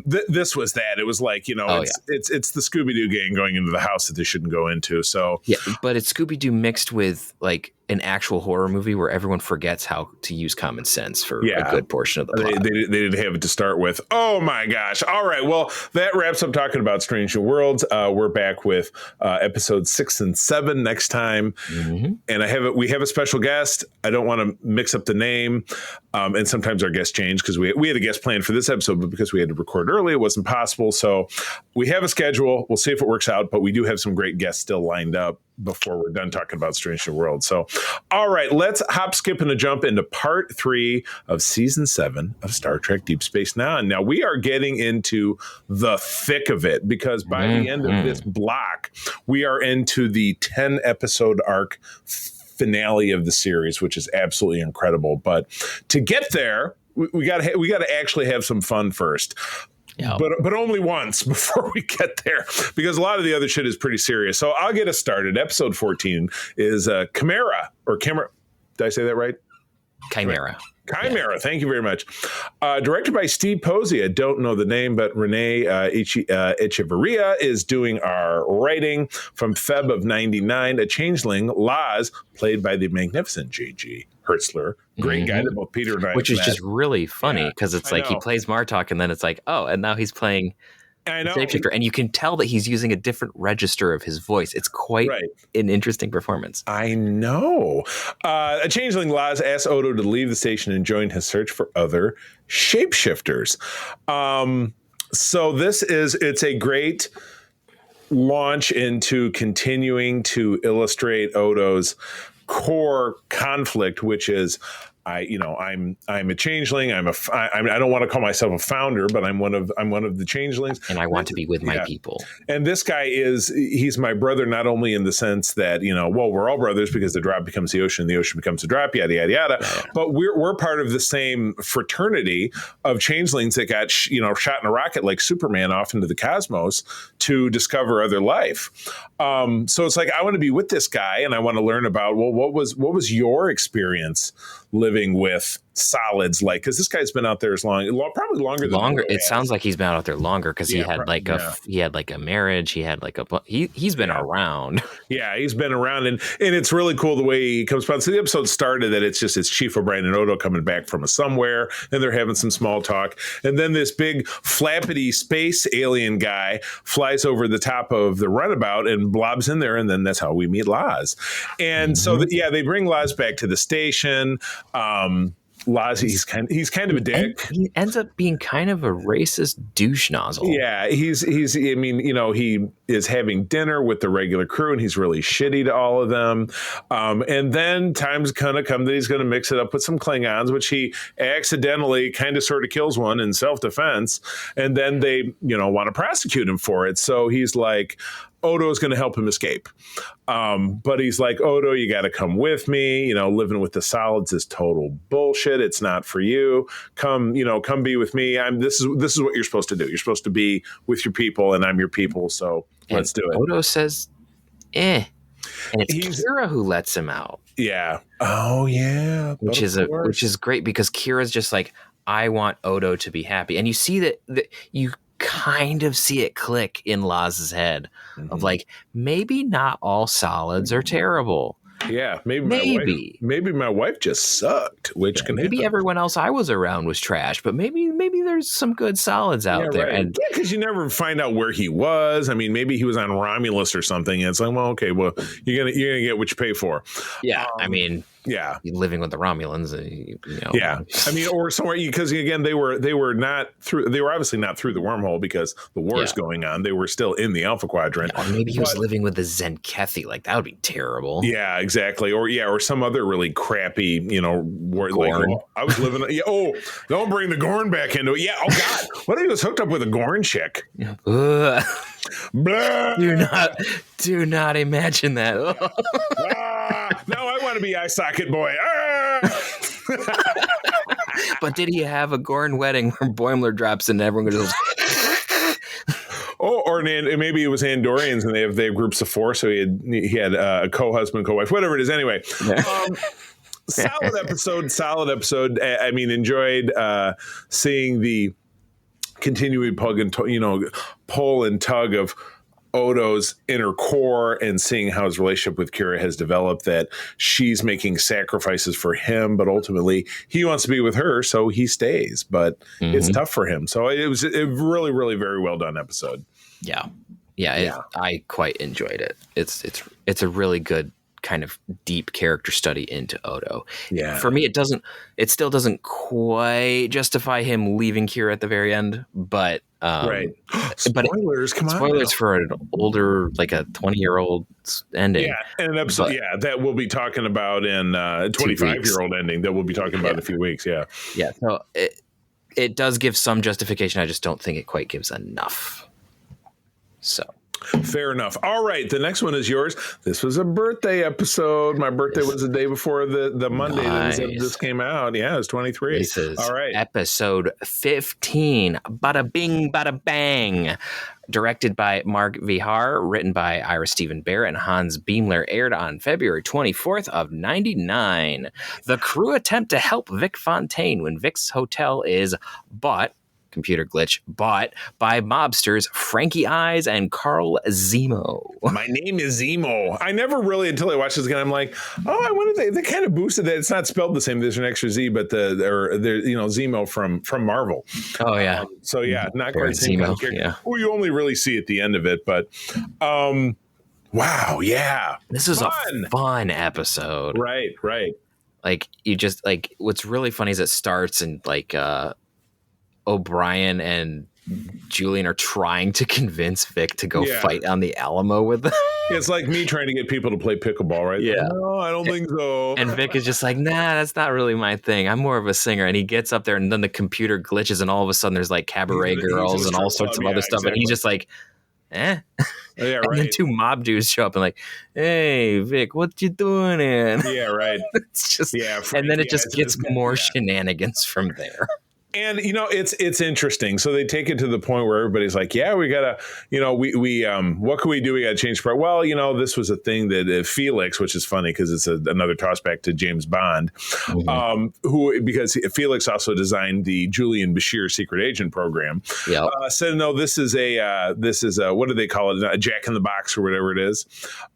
This was that. It was like, it's the Scooby-Doo gang going into the house that they shouldn't go into. So but it's Scooby-Doo mixed with like an actual horror movie where everyone forgets how to use common sense for a good portion of the plot. They didn't have it to start with. Oh my gosh. All right. Well, that wraps up talking about Strange New Worlds. We're back with episodes 6 and 7 next time. Mm-hmm. And we have a special guest. I don't want to mix up the name. And sometimes our guests change because we had a guest planned for this episode, but because we had to record early, it wasn't possible. So we have a schedule. We'll see if it works out, but we do have some great guests still lined up before we're done talking about Strange New World. So, all right, let's hop, skip, and a jump into part 3 of season 7 of Star Trek Deep Space Nine. Now, we are getting into the thick of it because by the end of this block, we are into the 10-episode arc finale of the series, which is absolutely incredible. But to get there, we got to actually have some fun first. Yeah. But only once before we get there, because a lot of the other shit is pretty serious. So I'll get us started. Episode 14 is Chimera. Did I say that right? Chimera. Chimera. Yeah. Thank you very much. Directed by Steve Posey. I don't know the name, but Renee Echevarria is doing our writing. From Feb of 99. A changeling, Laz, played by the magnificent J.G. Hertzler. Great guy that both Peter and I Which is just really funny because it's like he plays Martok and then it's like, and now he's playing Shapeshifter. And you can tell that he's using a different register of his voice. It's quite an interesting performance. I know. A changeling, Laz, asks Odo to leave the station and join his search for other shapeshifters. So it's a great launch into continuing to illustrate Odo's core conflict, which is I'm a changeling. I don't want to call myself a founder, but I'm one of the changelings, and I want to be with my people. And this guy he's my brother, not only in the sense that we're all brothers because the drop becomes the ocean becomes the drop, yada yada yada. Yeah. But we're part of the same fraternity of changelings that got shot in a rocket like Superman off into the cosmos to discover other life. So it's like I want to be with this guy, and I want to learn about what was your experience living with solids like, because this guy's been out there probably longer than it sounds like he's been out there longer because he had a marriage, he's been around. He's been around, and it's really cool the way he comes by. So the episode started that it's Chief O'Brien and Odo coming back from somewhere, and they're having some small talk, and then this big flappity space alien guy flies over the top of the runabout and blobs in there, and then that's how we meet Laz. And so they bring Laz back to the station. Laz, he's kind of a dick. He ends up being kind of a racist douche nozzle. Yeah, he is having dinner with the regular crew, and he's really shitty to all of them. And then time's gonna come that he's gonna mix it up with some Klingons, which he accidentally kind of sort of kills one in self-defense, and then they want to prosecute him for it. So he's like, Odo is going to help him escape. But he's like, Odo, you got to come with me. Living with the solids is total bullshit. It's not for you. Come be with me. This is what you're supposed to do. You're supposed to be with your people, and I'm your people. So let's do it. Odo says, And it's Kira who lets him out. Yeah. Oh, yeah. Which is great because Kira's just like, I want Odo to be happy. And you see that you kind of see it click in Laz's head of like, maybe not all solids are terrible. Yeah, Maybe my wife just sucked, which can maybe happen. everyone else I was around was trash, but maybe there's some good solids out there. Right. And because you never find out where he was. I mean, maybe he was on Romulus or something. And it's like, well, okay, well, you're gonna get what you pay for. yeah, I mean, Yeah. living with the Romulans, Yeah. I mean, or somewhere, because again, they were obviously not through the wormhole because the war is going on. They were still in the Alpha Quadrant. Or maybe he was living with the Zenkethi. Like, that would be terrible. Yeah, exactly. Or some other really crappy, war. Gorn. Like, I was living. Yeah. Oh, don't bring the Gorn back into it. Yeah. Oh God. What if he was hooked up with a Gorn chick? Ugh. Blah. Do not imagine that. Now I want to be eye socket boy. Ah! But did he have a Gorn wedding where Boimler drops in and everyone goes, Oh, or maybe it was Andorians and they have groups of four, so he had a co-husband, co-wife, whatever it is. Anyway, solid episode. I mean, enjoyed seeing the continuing pull and tug of Odo's inner core and seeing how his relationship with Kira has developed, that she's making sacrifices for him, but ultimately he wants to be with her, so he stays, but it's tough for him. So it was a really, really very well done episode. Yeah. I quite enjoyed it. It's a really good kind of deep character study into Odo. Yeah. For me, it still doesn't quite justify him leaving Kira at the very end, but Right. Spoilers, come on. Spoilers for an older, like a 20-year-old ending. Yeah, and an episode, that we'll be talking about in 25-year-old ending that we'll be talking about in a few weeks. Yeah. Yeah. So it does give some justification. I just don't think it quite gives enough. So. Fair enough. All right. The next one is yours. This was a birthday episode. My birthday was the day before the Monday that this came out. Yeah, it was 23. This is all right. Episode 15. Bada bing, bada bang. Directed by Mark Vihar, written by Ira Stephen Barrett and Hans Beimler, aired on February 24th of 99. The crew attempt to help Vic Fontaine when Vic's hotel is bought by mobsters Frankie Eyes and Carl Zemo. My name is Zemo. I never really, until I watched this again, I'm like, I wonder if they kind of boosted that. It's not spelled the same. There's an extra Z, but Zemo from Marvel. Oh yeah. So yeah, not quite the same kind of character. Yeah. Well, you only really see at the end of it, but wow, yeah. This is a fun episode. Right. Like, you just, like, what's really funny is it starts and like O'Brien and Julian are trying to convince Vic to go fight on the Alamo with them. It's like me trying to get people to play pickleball, right? Yeah. No, I don't think so. And Vic is just like, nah, that's not really my thing. I'm more of a singer. And he gets up there and then the computer glitches and all of a sudden there's like cabaret girls and all sorts of other stuff. Exactly. And he's just like, eh. Yeah, right. And then two mob dudes show up and like, hey, Vic, what you doing in? Yeah, right. It's just, and then it just gets more shenanigans from there. And it's interesting. So they take it to the point where everybody's like, "Yeah, we gotta, we what can we do? We gotta change the part." Well, this was a thing that Felix, which is funny because it's another toss back to James Bond, because Felix also designed the Julian Bashir secret agent program. Yeah, said no, this is a what do they call it? A Jack in the Box or whatever it is.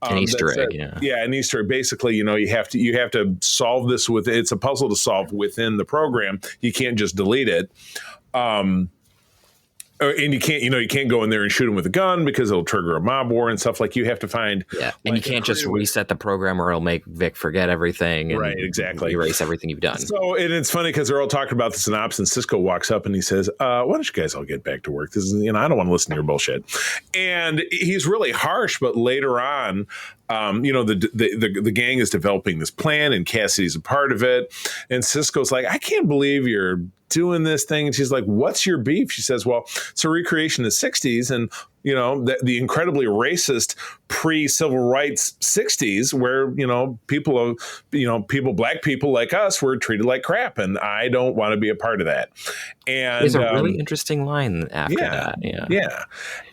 An Easter egg. Yeah, an Easter egg. Basically, you have to solve this with. It's a puzzle to solve within the program. You can't just delete it. And you can't go in there and shoot him with a gun because it'll trigger a mob war and stuff. Like, you have to find and you can't just reset the program or it'll make Vic forget everything and exactly erase everything you've done. So, and it's funny because they're all talking about the synopsis and Cisco walks up and he says, why don't you guys all get back to work? This is, I don't want to listen to your bullshit. And he's really harsh, but later on, the gang is developing this plan and Cassidy's a part of it. And Cisco's like, I can't believe you're doing this thing. And she's like, what's your beef? She says, well, it's a recreation of the 60s and, the incredibly racist pre-civil rights 60s where, black people like us were treated like crap. And I don't want to be a part of that. And there's a really interesting line after that.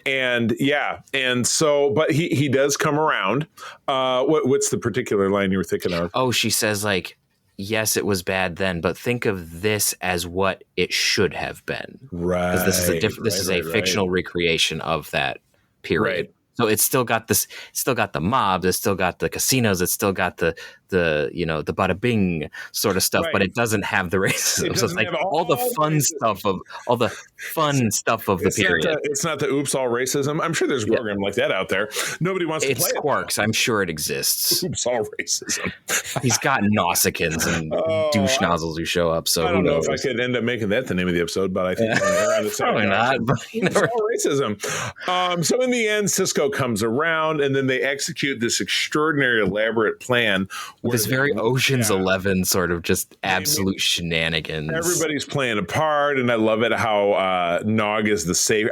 Yeah. And so, but he does come around. What's the particular line you were thinking of? Oh, she says like, yes, it was bad then, but think of this as what it should have been. Right. Because this is a fictional recreation of that period. Right. So it's still got this. It's still got the mobs. It's still got the casinos. It's still got the the bada bing sort of stuff. But it doesn't have the racism. So it's like all the fun stuff of the period. It's not the oops all racism. I'm sure there's a program like that out there. Nobody wants to play it. It's Quarks. I'm sure it exists. Oops all racism. He's got Nausicaans and douche nozzles who show up. So I don't know if I could end up making that the name of the episode, but I think probably not. But it's all racism. So in the end, Cisco comes around, and then they execute this extraordinary, elaborate plan. This very Ocean's 11 sort of just absolute shenanigans. Everybody's playing a part, and I love it how Nog is the safe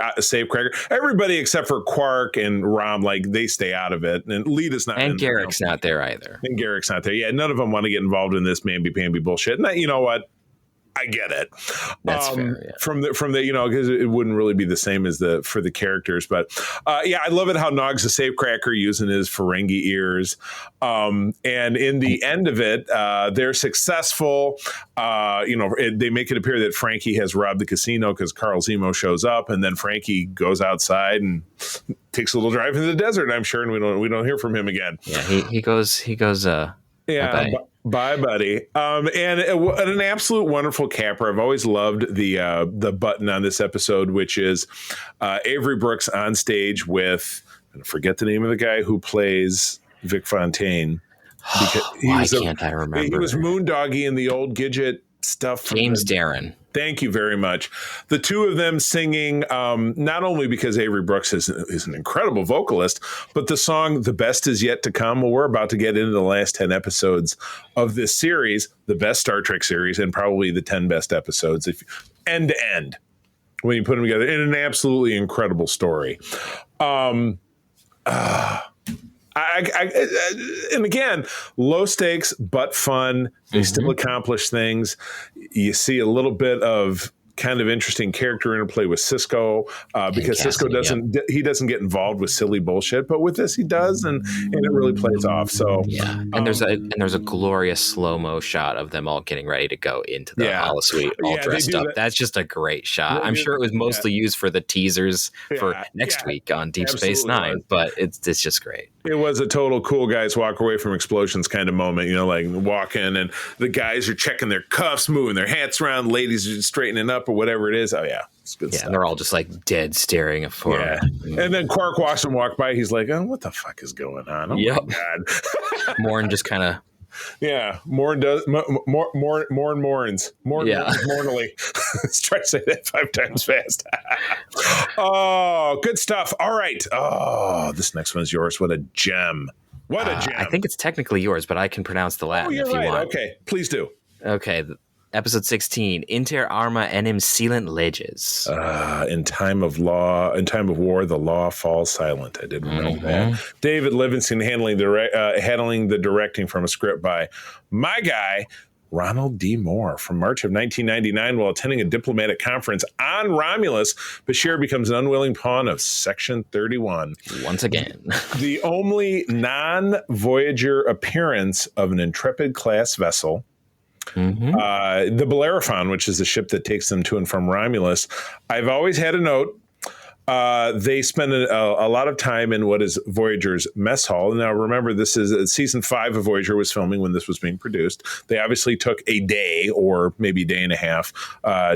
cracker. Everybody except for Quark and Rom, like they stay out of it, and Lita's not. And Garrick's not there either. And Garrick's not there. Yeah, none of them want to get involved in this mamby-pamby bullshit. And you know what? I get it. That's fair. Yeah. From the because it wouldn't really be the same as for the characters, but I love it how Nog's a safecracker using his Ferengi ears, and in the end of it, they're successful. They make it appear that Frankie has robbed the casino because Carl Zemo shows up, and then Frankie goes outside and takes a little drive in the desert. I'm sure, and we don't hear from him again. Yeah, he goes. Yeah. Bye, buddy. And an absolute wonderful capper. I've always loved the button on this episode, which is Avery Brooks on stage with, I forget the name of the guy who plays Vic Fontaine. Why can't I remember? He was Moondoggy in the old Gidget stuff. James Darren. Thank you very much. The two of them singing, not only because Avery Brooks is an incredible vocalist, but the song "The Best Is Yet to Come." Well, we're about to get into the last 10 episodes of this series, the best Star Trek series, and probably the 10 best episodes, end to end, when you put them together in an absolutely incredible story. And again, low stakes but fun. They still accomplish things. You see a little bit of kind of interesting character interplay with Cisco because Cisco doesn't get involved with silly bullshit, but with this he does, and it really plays off. So and there's a glorious slow-mo shot of them all getting ready to go into the holosuite all dressed up. That's just a great shot. I'm sure it was mostly used for the teasers for next week on Deep Space Nine, but it's just great. It was a total cool guys walk away from explosions kind of moment, like walking and the guys are checking their cuffs, moving their hats around, ladies are straightening up or whatever it is. Oh yeah, it's good stuff. And they're all just like dead staring at for him. And then Quark watched him walk by. He's like, "Oh, what the fuck is going on?" Oh my god. Morn just kind of. Yeah, Morn does Mornly. Let's try to say that 5 times fast. Oh, good stuff. All right. Oh, this next one's yours. What a gem. What a gem. I think it's technically yours, but I can pronounce the Latin if you want. Okay, please do. Okay. Episode 16, Inter Arma Enim Silent Leges. In time of war, the law falls silent. I didn't know that. David Livingston handling the directing from a script by my guy, Ronald D. Moore. From March of 1999, while attending a diplomatic conference on Romulus, Bashir becomes an unwilling pawn of Section 31. Once again. The only non-Voyager appearance of an Intrepid-class vessel. The Bellerophon, which is the ship that takes them to and from Romulus. I've always had a note. They spend a lot of time in what is Voyager's mess hall. Now, remember, this is season 5 of Voyager was filming when this was being produced. They obviously took a day or maybe a day and a half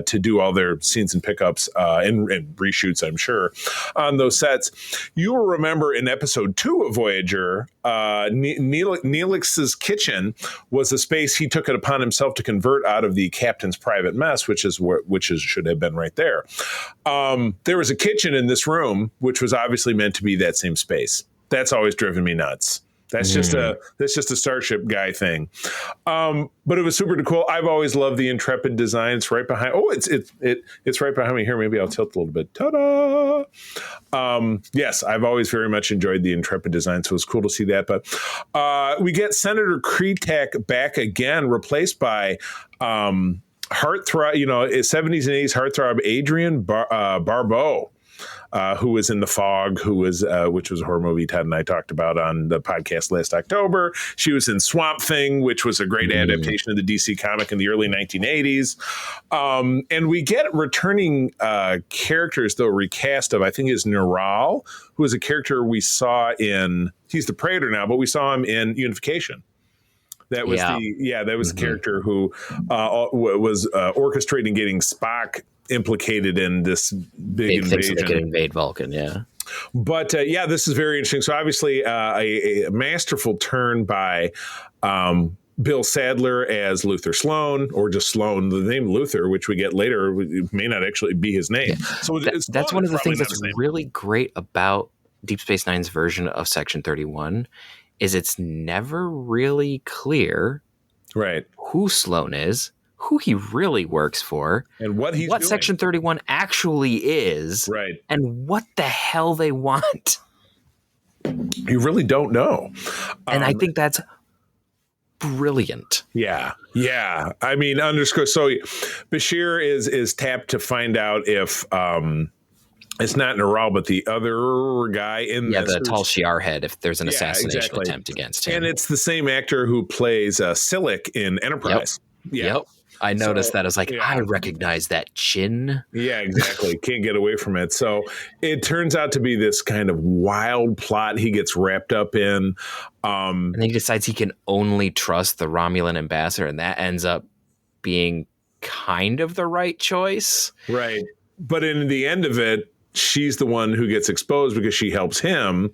to do all their scenes and pickups and reshoots, I'm sure, on those sets. You will remember in episode 2 of Voyager, Neelix's kitchen was a space he took it upon himself to convert out of the captain's private mess, which should have been right there. There was a kitchen in this room, which was obviously meant to be that same space. That's always driven me nuts. That's just a Starship guy thing. But it was super cool. I've always loved the Intrepid design. It's right behind. Oh, it's right behind me here. Maybe I'll tilt a little bit. Ta-da! Yes, I've always very much enjoyed the Intrepid design, so it was cool to see that. But we get Senator Kretek back again, replaced by heartthrob, 70s and 80s heartthrob Adrian Barbeau. who was in The Fog, which was a horror movie Ted and I talked about on the podcast last October. She was in Swamp Thing, which was a great adaptation of the DC comic in the early 1980s. And we get returning characters, though, recast of, I think, is Neural, who is a character we saw he's the Praetor now, but we saw him in Unification. That was the character who was orchestrating getting Spock implicated in this big invasion. They could invade Vulcan, yeah. But this is very interesting. So obviously a masterful turn by Bill Sadler as Luther Sloan, or just Sloan. The name Luther, which we get later, may not actually be his name. Yeah. So that's one of the things that's really great about Deep Space Nine's version of Section 31 is it's never really clear who Sloan is, who he really works for, and what doing. Section 31 actually is, and what the hell they want. You really don't know. And I think that's brilliant. Yeah. I mean, underscore. So Bashir is tapped to find out if it's not Neural, but the other guy in the Tal Shiar head, if there's an assassination attempt against him. And it's the same actor who plays Silic in Enterprise. Yep. I noticed that. I was like, I recognize that chin. Yeah, exactly. Can't get away from it. So it turns out to be this kind of wild plot he gets wrapped up in. And then he decides he can only trust the Romulan ambassador, and that ends up being kind of the right choice. Right. But in the end of it, she's the one who gets exposed because she helps him.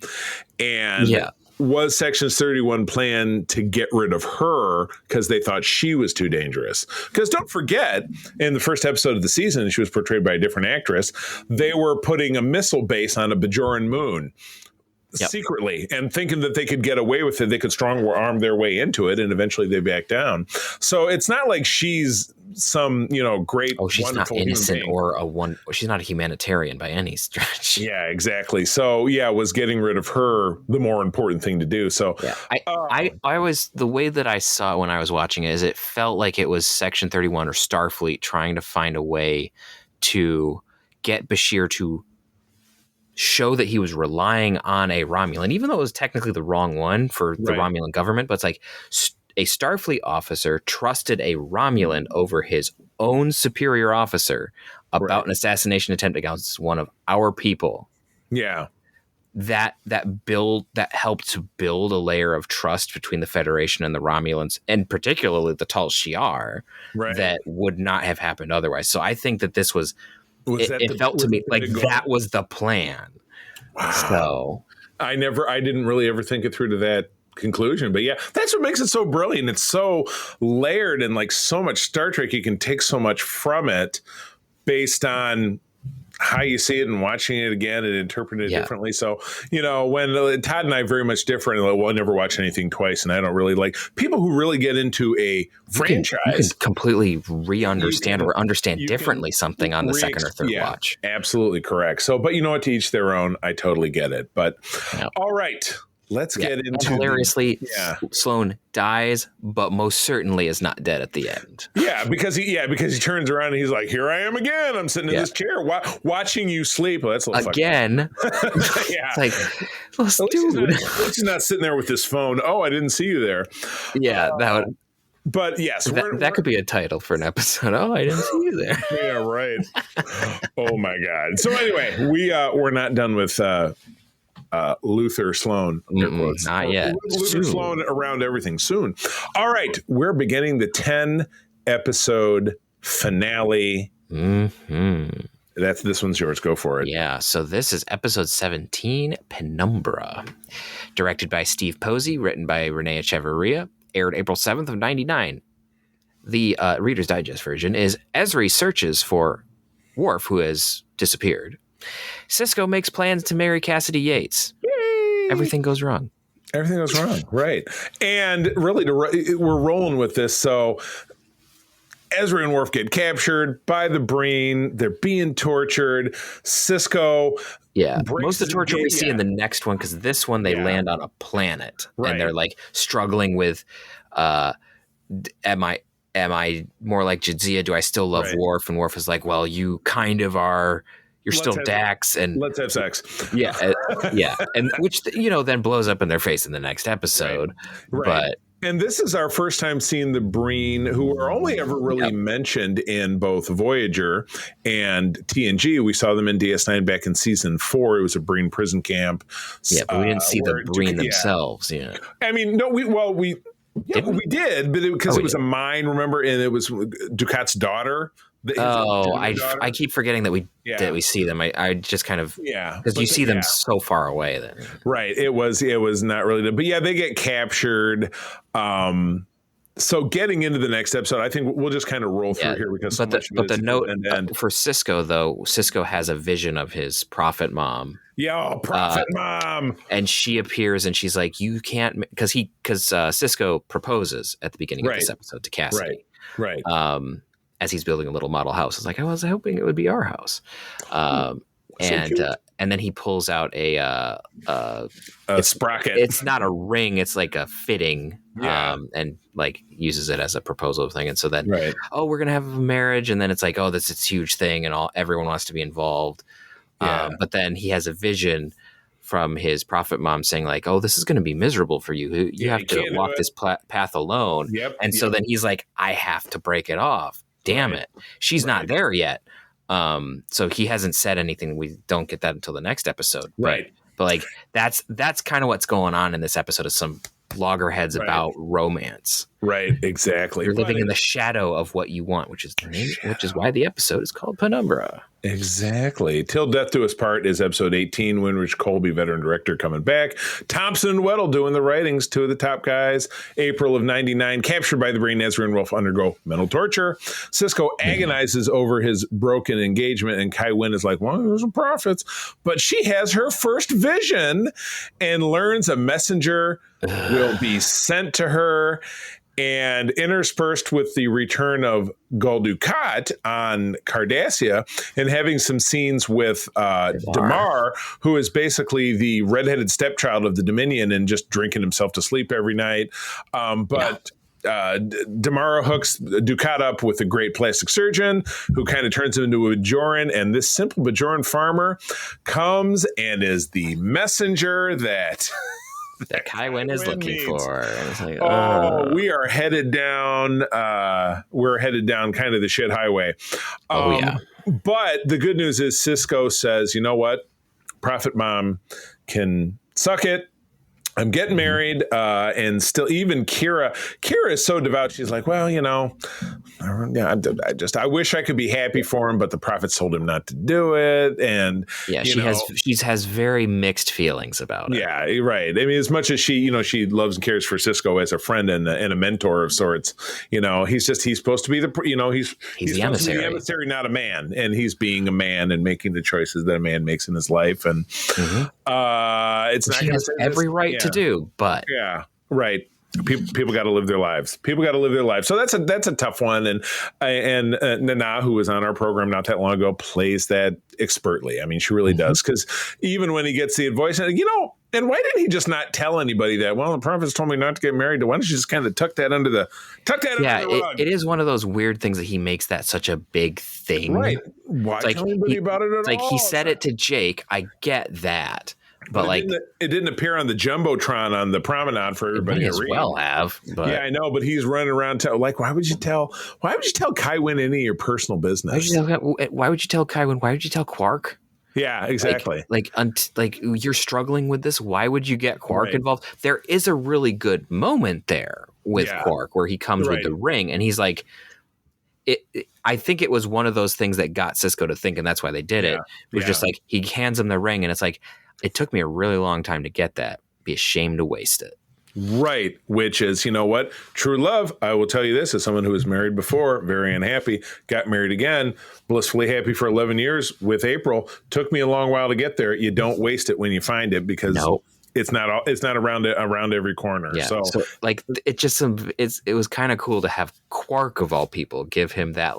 And was Section 31 plan to get rid of her because they thought she was too dangerous? Because don't forget, in the first episode of the season, she was portrayed by a different actress. They were putting a missile base on a Bajoran moon secretly, and thinking that they could get away with it. They could strong arm their way into it, and eventually they back down. So it's not like she's some, great, she's not innocent she's not a humanitarian by any stretch. Yeah, exactly. So was getting rid of her the more important thing to do. So I was, the way that I saw it when I was watching it is it felt like it was Section 31 or Starfleet trying to find a way to get Bashir to show that he was relying on a Romulan, even though it was technically the wrong one for the Romulan government. But it's like a Starfleet officer trusted a Romulan over his own superior officer about an assassination attempt against one of our people. Yeah. That helped to build a layer of trust between the Federation and the Romulans, and particularly the Tal Shiar, that would not have happened otherwise. So I think that this was it felt to me like that was the plan. Wow. So I didn't really ever think it through to that conclusion, but that's what makes it so brilliant. It's so layered, and like so much Star Trek, you can take so much from it based on how you see it and watching it again and interpreting it differently. So, when Todd and I are very much different, we'll never watch anything twice. And I don't really like people who really get into a franchise. You can completely re-understand or understand differently something on the second or third watch. Absolutely correct. So, but to each their own. I totally get it. But all right. Let's get into hilariously. Sloan dies, but most certainly is not dead at the end. Yeah, because he turns around and he's like, "Here I am again. I'm sitting in this chair, watching you sleep." Well, that's a little again. It's like, dude, he's not sitting there with his phone. Oh, I didn't see you there. Yeah, that would. But yes, that could be a title for an episode. Oh, I didn't see you there. Yeah, right. Oh my God. So anyway, we're not done with. Luther Sloan. Not yet. Luther Sloan around everything soon. All right. We're beginning the 10 episode finale. This one's yours. Go for it. Yeah. So this is episode 17, Penumbra. Directed by Steve Posey, written by Renee Echevarria, aired April 7th of 99. The Reader's Digest version is Ezri searches for Worf, who has disappeared. Sisko makes plans to marry Cassidy Yates. Yay! Everything goes wrong. Right. And really, we're rolling with this. So Ezra and Worf get captured by the Breen. They're being tortured. Sisko. Yeah. Most of the torture we see in the next one, because this one they land on a planet. And they're like struggling with, am I more like Jadzia? Do I still love Worf? And Worf is like, well, you kind of are. you're still Dax, and let's have sex. Yeah, yeah, and which then blows up in their face in the next episode. Right. But and this is our first time seeing the Breen, who are only ever really mentioned in both Voyager and TNG. We saw them in DS9 back in season 4. It was a Breen prison camp. Yeah, but we didn't see the Breen themselves. Yeah, I mean, no, we did, but because it was a mine, remember, and it was Ducat's daughter. I keep forgetting that we see them. I just kind of because you see them so far away. Then right, it was not really, but they get captured. So getting into the next episode, I think we'll just kind of roll through here because the note for Cisco, though, Cisco has a vision of his prophet mom. Yeah, prophet mom, and she appears and she's like, "You can't," because Cisco proposes at the beginning of this episode to Cassidy, right. As he's building a little model house. It's like, I was hoping it would be our house. And then he pulls out a sprocket. It's not a ring. It's like a fitting, and like uses it as a proposal thing. And so then, we're going to have a marriage. And then it's like, this is a huge thing. And everyone wants to be involved. But then he has a vision from his prophet mom saying like, this is going to be miserable for you. You have to walk this path alone. So then he's like, I have to break it off. Damn it. She's not there yet. So he hasn't said anything. We don't get that until the next episode. But like, that's kind of what's going on in this episode, is some loggerheads about romance. Right. Exactly. You're living in the shadow of what you want, which is why the episode is called Penumbra. Exactly. Till Death Do Us Part is episode 18. Winrich Colby, veteran director, coming back. Thompson and Weddle doing the writings. Two of the top guys. April of 99. Captured by the Brain, Ezra and Wolf undergo mental torture. Cisco agonizes over his broken engagement, and Kai Wynn is like, there's some prophets. But she has her first vision and learns a messenger will be sent to her. And interspersed with the return of Gul Dukat on Cardassia and having some scenes with Damar, who is basically the redheaded stepchild of the Dominion and just drinking himself to sleep every night. Damara hooks Dukat up with a great plastic surgeon who kind of turns him into a Bajoran. And this simple Bajoran farmer comes and is the messenger that Kai Wynn is looking for. And it's like, we are headed down. We're headed down kind of the shit highway. But the good news is Cisco says, you know what? Prophet Mom can suck it. I'm getting married, and still, even Kira is so devout. She's like, I wish I could be happy for him, but the prophets told him not to do it. And she has very mixed feelings about it. Yeah, right. I mean, as much as she loves and cares for Cisco as a friend and a mentor of sorts, he's supposed to be he's the emissary. The emissary, not a man, and he's being a man and making the choices that a man makes in his life. And it's not. She has every right to do, but right. People got to live their lives. So that's a tough one. And Nana, who was on our program not that long ago, plays that expertly. I mean, she really does. Because even when he gets the advice, and why didn't he just not tell anybody that? Well, the prophets told me not to get married. Why don't you just kind of tuck that under the rug? It is one of those weird things that he makes that such a big thing. Right. Why tell anybody about it at all? Like he said it to Jake. I get that. But it didn't appear on the Jumbotron on the promenade for everybody to read. Well have. But. Yeah, I know, but he's running around why would you tell Kai Wynn any of your personal business? Why would you tell Kai Wynn? Why would you tell Quark? Yeah, exactly. Like you're struggling with this. Why would you get Quark involved? There is a really good moment there with Quark where he comes with the ring and he's like, I think it was one of those things that got Cisco to think, and that's why they did it. It was just like he hands him the ring, and it's like, it took me a really long time to get that. Be ashamed to waste it. Right. Which is, you know what? True love. I will tell you this as someone who was married before, very unhappy, got married again, blissfully happy for 11 years with April. Took me a long while to get there. You don't waste it when you find it because it's not around every corner. Yeah. So like it was kind of cool to have Quark of all people give him that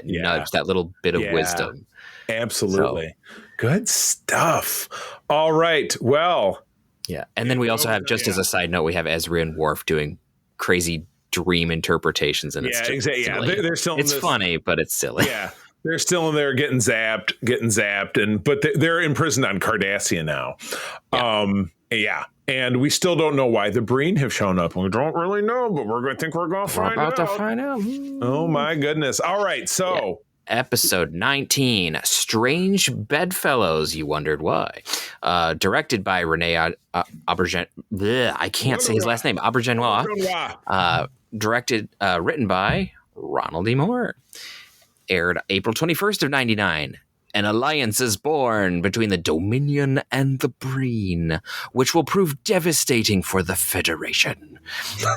nudge, that little bit of wisdom. Absolutely. So, good stuff. All right. Well, yeah. And then we also have, just as a side note, we have Ezra and Worf doing crazy dream interpretations, and it's just silly. They're still it's funny, but it's silly. Yeah. They're still in there getting zapped, but they're imprisoned on Cardassia now. Yeah. And we still don't know why the Breen have shown up. We don't really know, but we're going to find out. To find out. Oh my goodness. All right. So Episode 19, Strange Bedfellows. You wondered why. Directed by Rene Aubergine. I can't say his last name. Auberginois. Written by Ronald E. Moore. Aired April 21st of 99. An alliance is born between the Dominion and the Breen, which will prove devastating for the Federation.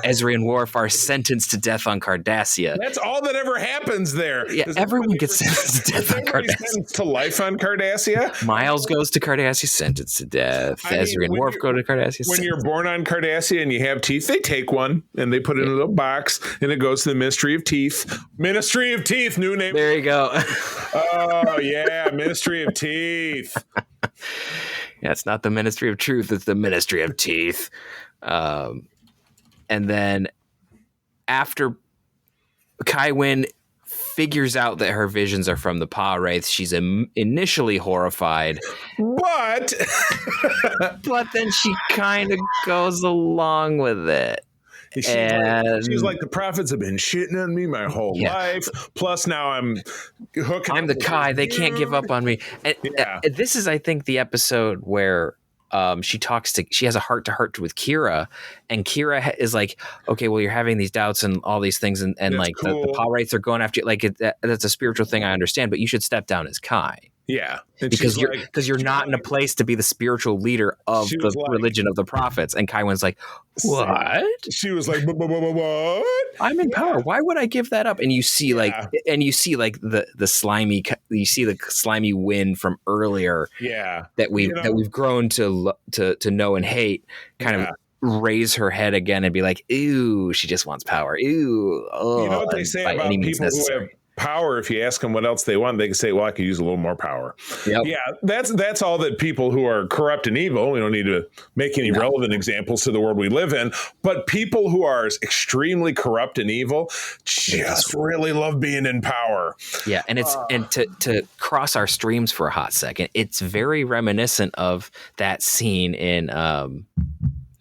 Ezri and Worf are sentenced to death on Cardassia. That's all that ever happens there. Yeah, everyone gets sentenced to death on Cardassia. Sentenced to life on Cardassia? Miles goes to Cardassia, sentenced to death. Ezri and Worf go to Cardassia. When you're born on Cardassia and you have teeth, they take one and they put it in a little box and it goes to the Ministry of Teeth. Ministry of Teeth, new name. There you go. Oh, yeah. Ministry of Teeth. Yeah, it's not the Ministry of Truth, it's the Ministry of Teeth. And then after Kai Wynn figures out that her visions are from the Pa Wraiths, she's initially horrified. But then she kind of goes along with it. She's like, the prophets have been shitting on me my whole life. Plus now I'm the Kai. They can't give up on me. And this is, I think, the episode where she has a heart-to-heart with Kira, and Kira is like, okay, well, you're having these doubts and all these things, and like cool. the Pa Wraiths are going after you. Like that's a spiritual thing, I understand, but you should step down as Kai. Yeah, and because you're not in a place to be the spiritual leader of the religion of the prophets. And Kai Wynn's like, what? She was like, what? I'm in power. Why would I give that up? And you see the slimy Wynn from earlier. Yeah, that we've grown to know and hate. Kind of raise her head again and be like, ew, she just wants power. Ew. Oh, you know what they say about people who have power? If you ask them what else they want, they can say, well, I could use a little more power. Yep. Yeah, that's all that people who are corrupt and evil, we don't need to make any relevant examples to the world we live in, but people who are extremely corrupt and evil just really love being in power. Yeah, and to cross our streams for a hot second, it's very reminiscent of that scene in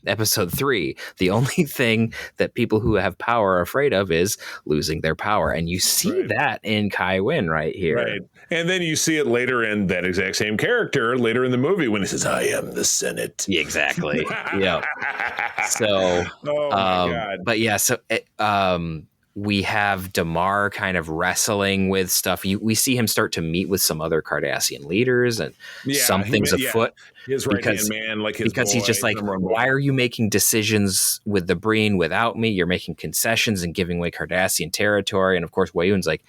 Episode 3. The only thing that people who have power are afraid of is losing their power. And you see that in Kai Wynn right here. Right. And then you see it later in that exact same character later in the movie when he says, I am the Senate. Exactly. Yeah. So, oh my God. But yeah, so we have Damar kind of wrestling with stuff. We see him start to meet with some other Cardassian leaders, and something's afoot. His right-hand man, like his because boy, he's just like, why are you making decisions with the Breen without me? You're making concessions and giving away Cardassian territory. And of course, Wayun's like,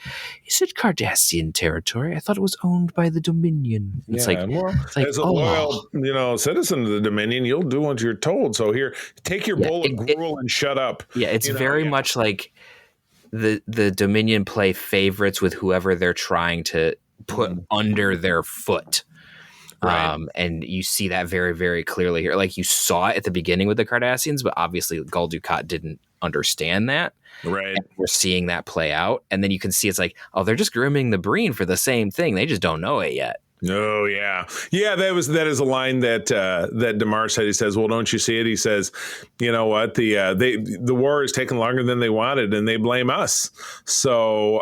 is it Cardassian territory? I thought it was owned by the Dominion. It's like, as a loyal, citizen of the Dominion, you'll do what you're told. So here, take your bowl of gruel and shut up. Yeah, it's very much like the Dominion play favorites with whoever they're trying to put under their foot. Right. And you see that very, very clearly here. Like you saw it at the beginning with the Cardassians, but obviously Gul Dukat didn't understand that. Right. And we're seeing that play out. And then you can see it's like, oh, they're just grooming the Breen for the same thing. They just don't know it yet. Oh, yeah. Yeah, that is a line that Damar said. He says, well, don't you see it? He says, you know what? The war is taking longer than they wanted, and they blame us. So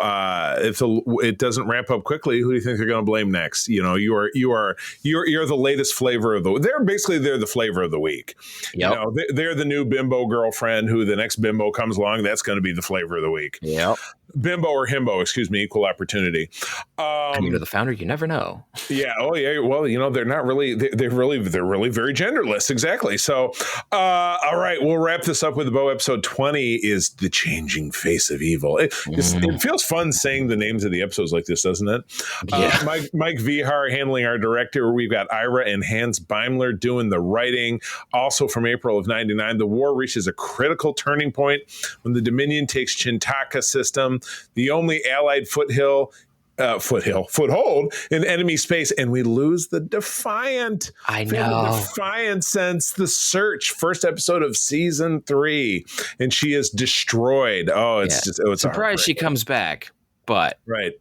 if it doesn't ramp up quickly, who do you think they're going to blame next? You know, you're the latest flavor of they're the flavor of the week. Yep. You know, they're the new bimbo girlfriend who the next bimbo comes along. That's going to be the flavor of the week. Yep. Bimbo or himbo, excuse me, equal opportunity. The founder, you never know. Yeah. Oh, yeah. Well, they're not really. They're really very genderless. Exactly. So, all right, we'll wrap this up with Bo. Episode 20 is The Changing Face of Evil. It feels fun saying the names of the episodes like this, doesn't it? Yeah. Mike Vihar handling our director. We've got Ira and Hans Beimler doing the writing. Also from April of '99, the war reaches a critical turning point when the Dominion takes Chintaka system, the only Allied foothold in enemy space, and we lose the Defiant. I know. The Defiant since the Search, first episode of season 3, and she is destroyed. Oh, it's just surprised she comes back, but right.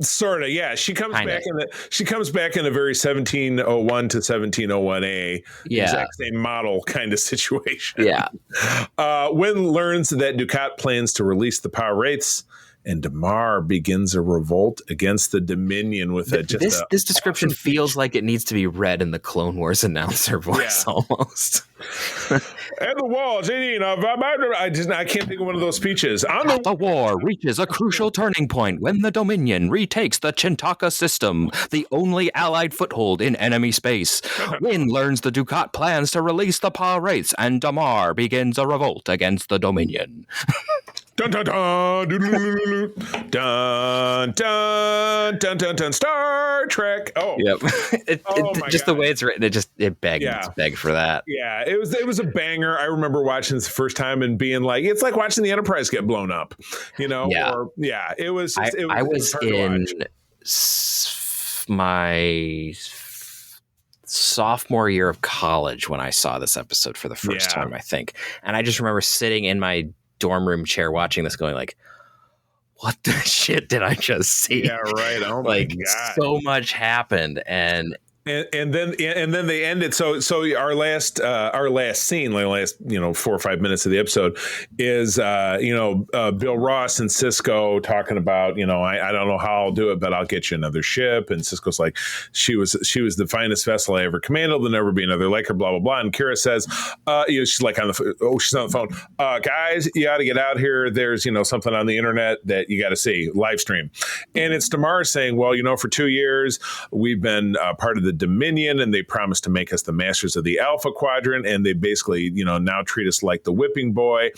Sort of, yeah. She comes Kinda. back in a very 1701 to 1701A Yeah. exact same model kind of situation. Yeah. Wynn learns that Dukat plans to release the power rates, and Damar begins a revolt against the Dominion with This description awesome feels like it needs to be read in the Clone Wars announcer voice almost. And the walls, I can't think of one of those speeches. The war reaches a crucial turning point when the Dominion retakes the Chintaka system, the only allied foothold in enemy space. Wynn learns the Dukat plans to release the power rates, and Damar begins a revolt against the Dominion. Dun dun dun dun dun dun dun dun dun Star Trek. Oh, yep. Just the way it's written, it begged for that. Yeah, it was a banger. I remember watching this the first time and being like, it's like watching the Enterprise get blown up, you know? Yeah. It was. I was in my sophomore year of college when I saw this episode for the first time, I think, and I just remember sitting in my dorm room chair watching this going like, what the shit did I just see? Yeah, right. Oh my God. So much happened. And then they ended. So our last scene, like last 4 or 5 minutes of the episode, is Bill Ross and Cisco talking about I don't know how I'll do it, but I'll get you another ship. And Cisco's like, she was the finest vessel I ever commanded. There'll never be another like her. Blah blah blah. And Kira says, she's like she's on the phone. Guys, you got to get out here. There's something on the internet that you got to see, live stream. And it's Damar saying, well, for 2 years we've been part of the Dominion, and they promised to make us the masters of the Alpha Quadrant, and they basically now treat us like the whipping boy.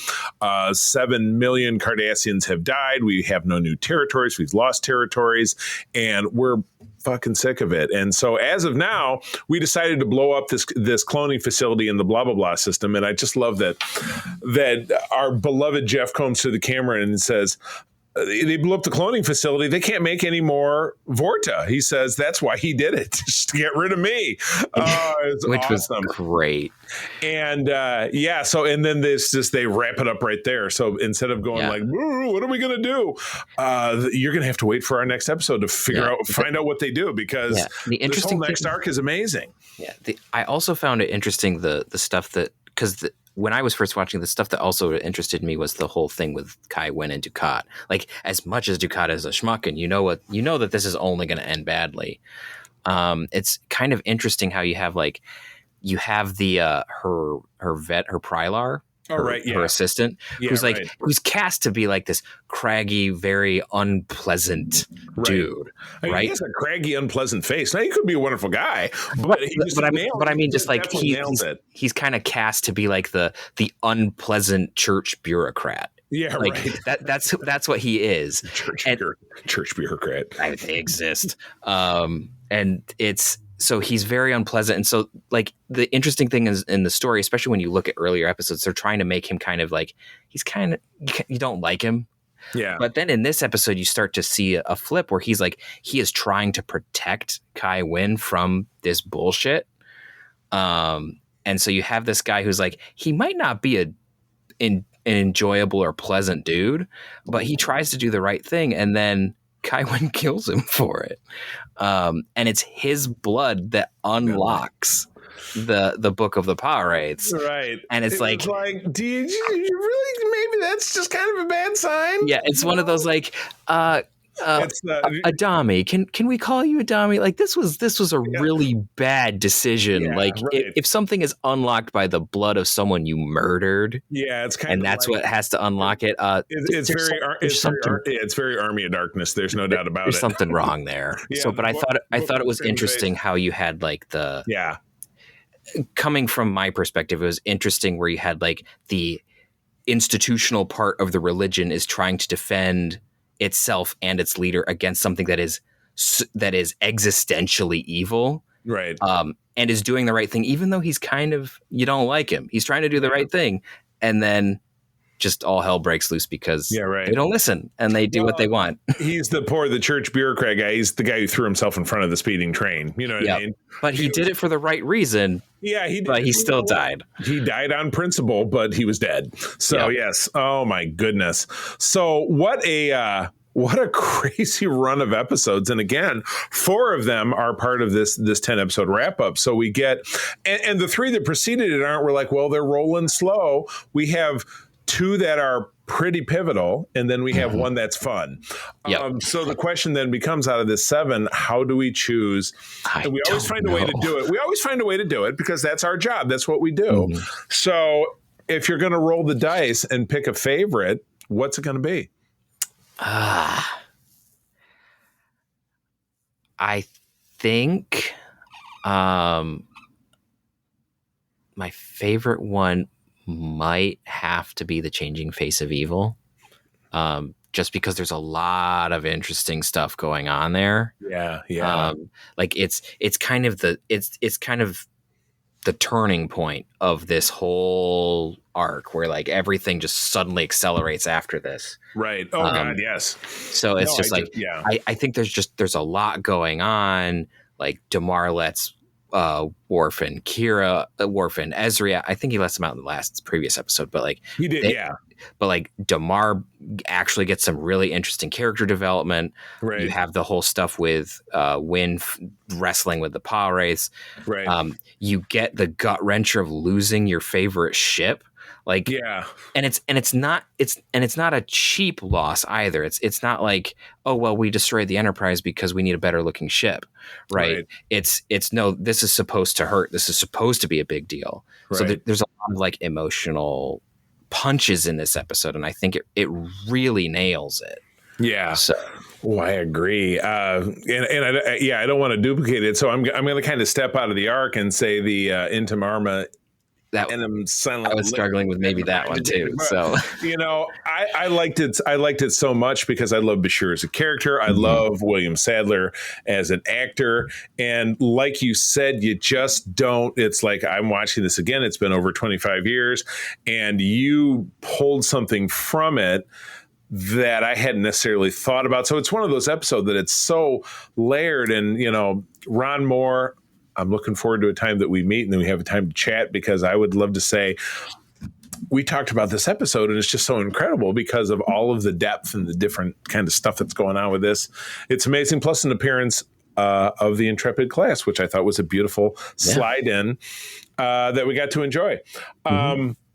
7 million Cardassians have died. We have no new territories. We've lost territories, and we're fucking sick of it. And so as of now, we decided to blow up this cloning facility in the blah blah blah system. And I just love that our beloved Jeff comes to the camera and says, they blew up the cloning facility. They can't make any more Vorta. He says that's why he did it, just to get rid of me. Which awesome. was great. And so and then they wrap it up right there. So instead of going like, what are we going to do? You're going to have to wait for our next episode to find out what they do, because this whole next arc is amazing. Yeah. I also found it interesting the stuff that, because when I was first watching, the stuff that also interested me was the whole thing with Kai Wynn and Dukat. Like, as much as Dukat is a schmuck, and you know that this is only going to end badly. It's kind of interesting how you have the her Prylar. Her assistant, who's cast to be like this craggy, very unpleasant dude, right? He has a craggy, unpleasant face. Now, he could be a wonderful guy, but he's kind of cast to be like the unpleasant church bureaucrat. Yeah, right. That's what he is. Church bureaucrat. They exist, and it's. So he's very unpleasant. And so, like, the interesting thing is in the story, especially when you look at earlier episodes, they're trying to make him kind of like, you don't like him. Yeah. But then in this episode, you start to see a flip where he's like, he is trying to protect Kai Wynn from this bullshit. And so you have this guy who's like, he might not be an enjoyable or pleasant dude, but he tries to do the right thing. And then Kai Wynn kills him for it. And it's his blood that unlocks the book of the power rates. Right. And it's like, do you really, maybe that's just kind of a bad sign? Yeah. It's one of those like, Adami, can we call you Adami? Like, this was a really bad decision. If something is unlocked by the blood of someone you murdered, it's kind and that's what has to unlock it. It's very Army of Darkness. There's no doubt about it. There's something wrong there. But I thought it was interesting how you had like coming from my perspective, it was interesting where you had like the institutional part of the religion is trying to defend itself and its leader against something that is existentially evil, right? And is doing the right thing, even though he's kind of, you don't like him. He's trying to do the right thing, and then just all hell breaks loose because they don't listen and they do what they want. He's the church bureaucrat guy. He's the guy who threw himself in front of the speeding train. You know what I mean? But he did it for the right reason. Yeah, he did. But he still died. He died on principle, but he was dead. So yes. Oh my goodness. So what a What a crazy run of episodes. And again, 4 of them are part of this 10 episode wrap up. So we get, and the 3 that preceded it aren't, we're like, well, they're rolling slow. We have 2 that are pretty pivotal, and then we have 1 that's fun. Yep. So the question then becomes, out of this 7, how do we choose? And we always find a way to do it. We always find a way to do it because that's our job. That's what we do. So if you're going to roll the dice and pick a favorite, what's it going to be? I think my favorite one might have to be The Changing Face of Evil, just because there's a lot of interesting stuff going on there. Yeah. Like it's kind of the turning point of this whole arc, where like everything just suddenly accelerates after this. Right. Oh God, yes. So it's I think there's a lot going on. Like Damar lets Worf and Ezria. I think he lets them out in the previous episode, but like he did, yeah. But like Damar actually gets some really interesting character development. Right. You have the whole stuff with Wynn wrestling with the power wraiths. Right. You get the gut wrencher of losing your favorite ship. Like, yeah. And it's not a cheap loss either. It's not like, oh well, we destroyed the Enterprise because we need a better looking ship, right? It's no, this is supposed to hurt. This is supposed to be a big deal. Right. So there's a lot of like emotional punches in this episode, and I think it really nails it. Yeah. So. I agree. I don't want to duplicate it. So I'm going to kind of step out of the arc and say the Intim Arma. I was struggling with maybe that one too. So I liked it. I liked it so much because I love Bashir as a character. I love William Sadler as an actor, and like you said, you just don't. It's like I'm watching this again. It's been over 25 years, and you pulled something from it that I hadn't necessarily thought about. So it's one of those episodes that it's so layered, and Ron Moore. I'm looking forward to a time that we meet and then we have a time to chat, because I would love to say we talked about this episode and it's just so incredible because of all of the depth and the different kind of stuff that's going on with this. It's amazing. Plus an appearance of the Intrepid class, which I thought was a beautiful slide in that we got to enjoy.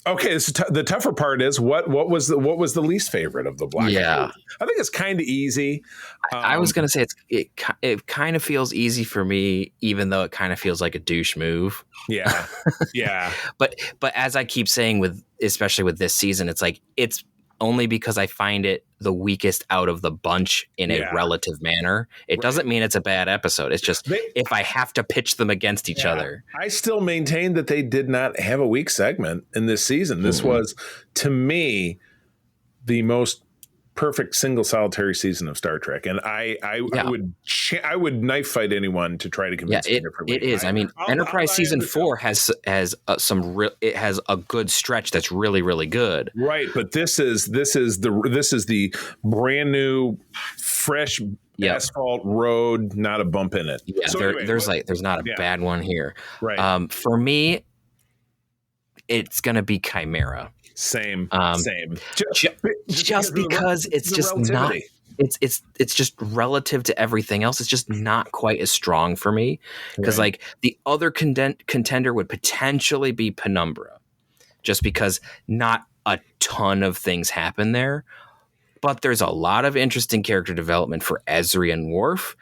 Okay, so the tougher part is what was the least favorite of the block? Yeah, I think it's kind of easy. I was gonna say it kind of feels easy for me, even though it kind of feels like a douche move. Yeah, yeah. but as I keep saying, especially with this season, it's like it's only because I find it the weakest out of the bunch in a relative manner. It doesn't mean it's a bad episode. It's just if I have to pitch them against each other. I still maintain that they did not have a weak segment in this season. This was, to me, the most perfect single solitary season of Star Trek, and I would knife fight anyone to try to convince me differently. It is. Enterprise season 4 has it has a good stretch that's really, really good. Right, but this is the brand new, fresh asphalt road, not a bump in it. Yeah, so there's not a bad one here. Right. For me, it's gonna be Chimera. Same. Just because it's just not. It's just relative to everything else. It's just not quite as strong for me, because like the other contender would potentially be Penumbra, just because not a ton of things happen there, but there's a lot of interesting character development for Ezri and Worf,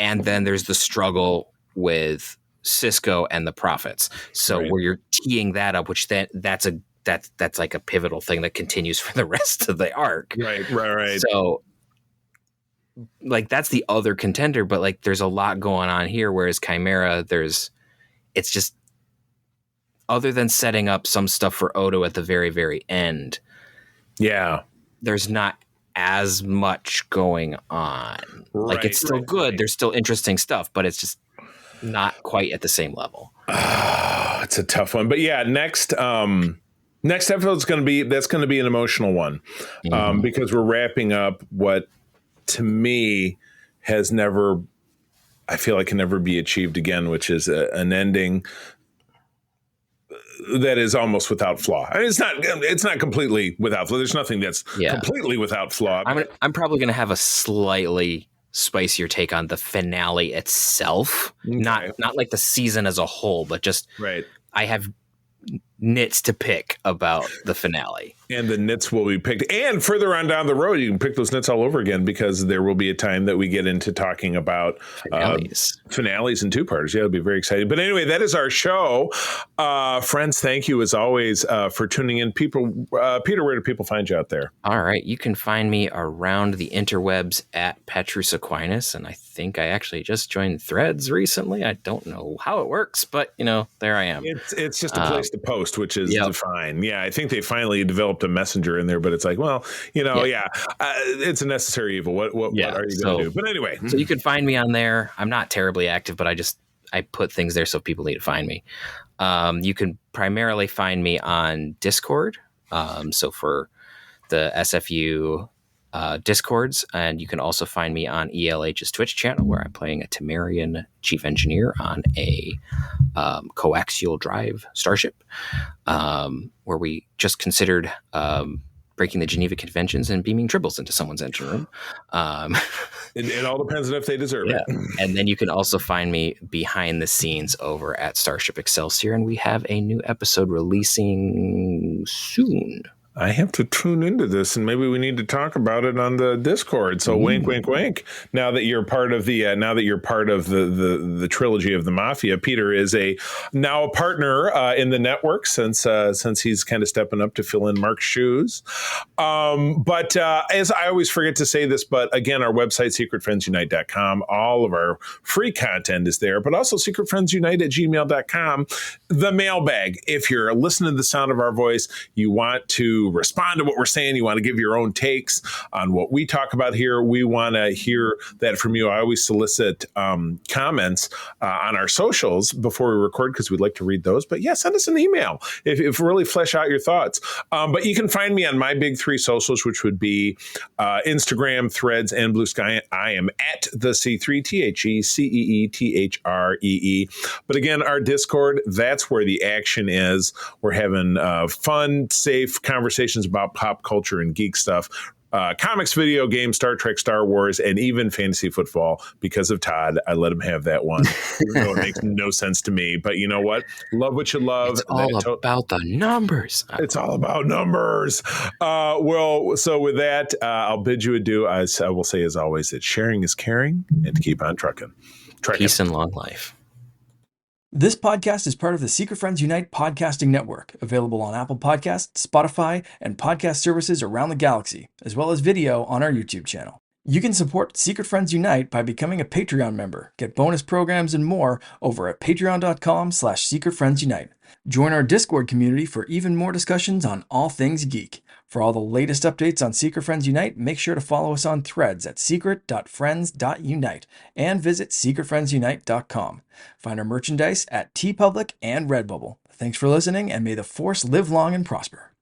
and then there's the struggle with Cisco and the Prophets. So where you're teeing that up, which that's like a pivotal thing that continues for the rest of the arc. Right. So like that's the other contender, but like there's a lot going on here. Whereas Chimera, it's just, other than setting up some stuff for Odo at the very, very end. Yeah. There's not as much going on. Like it's still good. There's still interesting stuff, but it's just not quite at the same level. It's a tough one, but yeah, next episode is going to be an emotional one, because we're wrapping up what, to me, I feel like can never be achieved again, which is an ending that is almost without flaw. I mean, it's not completely without flaw. There's nothing that's completely without flaw. I'm probably going to have a slightly spicier take on the finale itself. Okay. Not like the season as a whole, but just right. I have nits to pick about the finale. And the nits will be picked. And further on down the road, you can pick those nits all over again, because there will be a time that we get into talking about finales and two-parters. Yeah, it'll be very exciting. But anyway, that is our show. Friends, thank you as always for tuning in. People, Peter, where do people find you out there? All right. You can find me around the interwebs at Petrus Aquinas. And I think I actually just joined Threads recently. I don't know how it works, but, there I am. It's just a place to post, which is fine. Yeah, I think they finally developed a messenger in there, but it's like, well, it's a necessary evil. What are you going to do? But anyway. So you can find me on there. I'm not terribly active, but I put things there so people need to find me. You can primarily find me on Discord. So for the SFU Discords, and you can also find me on ELH's Twitch channel, where I'm playing a Temerian chief engineer on a coaxial drive starship, where we just considered breaking the Geneva Conventions and beaming tribbles into someone's engine room. It all depends on if they deserve it. And then you can also find me behind the scenes over at Starship Excelsior, and we have a new episode releasing soon. I have to tune into this, and maybe we need to talk about it on the Discord. So wink, wink, wink. Now that you're part of the the trilogy of the Mafia, Peter is now a partner in the network since he's kind of stepping up to fill in Mark's shoes. But as I always forget to say this, but again, our website, secretfriendsunite.com, all of our free content is there, but also secretfriendsunite@gmail.com. The mailbag. If you're listening to the sound of our voice, you want to respond to what we're saying, you want to give your own takes on what we talk about here, we want to hear that from you. I always solicit comments on our socials before we record, because we'd like to read those. But send us an email if really flesh out your thoughts. But you can find me on my big three socials, which would be Instagram, Threads, and Blue Sky. I am at the C3, TheCeeThree. But again, our Discord, that's where the action is. We're having fun, safe conversations about pop culture and geek stuff, comics, video games, Star Trek, Star Wars, and even fantasy football. Because of Todd, I let him have that one, even though it makes no sense to me. But you know what? Love what you love. It's all about the numbers. It's all about numbers. So with that, I'll bid you adieu. As I will say, as always, that sharing is caring, and to keep on trucking. Peace and long life. This podcast is part of the Secret Friends Unite podcasting network, available on Apple Podcasts, Spotify, and podcast services around the galaxy, as well as video on our YouTube channel. You can support Secret Friends Unite by becoming a Patreon member, get bonus programs and more over at patreon.com/secretfriendsunite. Join our Discord community for even more discussions on all things geek. For all the latest updates on Secret Friends Unite, make sure to follow us on Threads at secret.friends.unite and visit secretfriendsunite.com. Find our merchandise at TeePublic and Redbubble. Thanks for listening, and may the Force live long and prosper.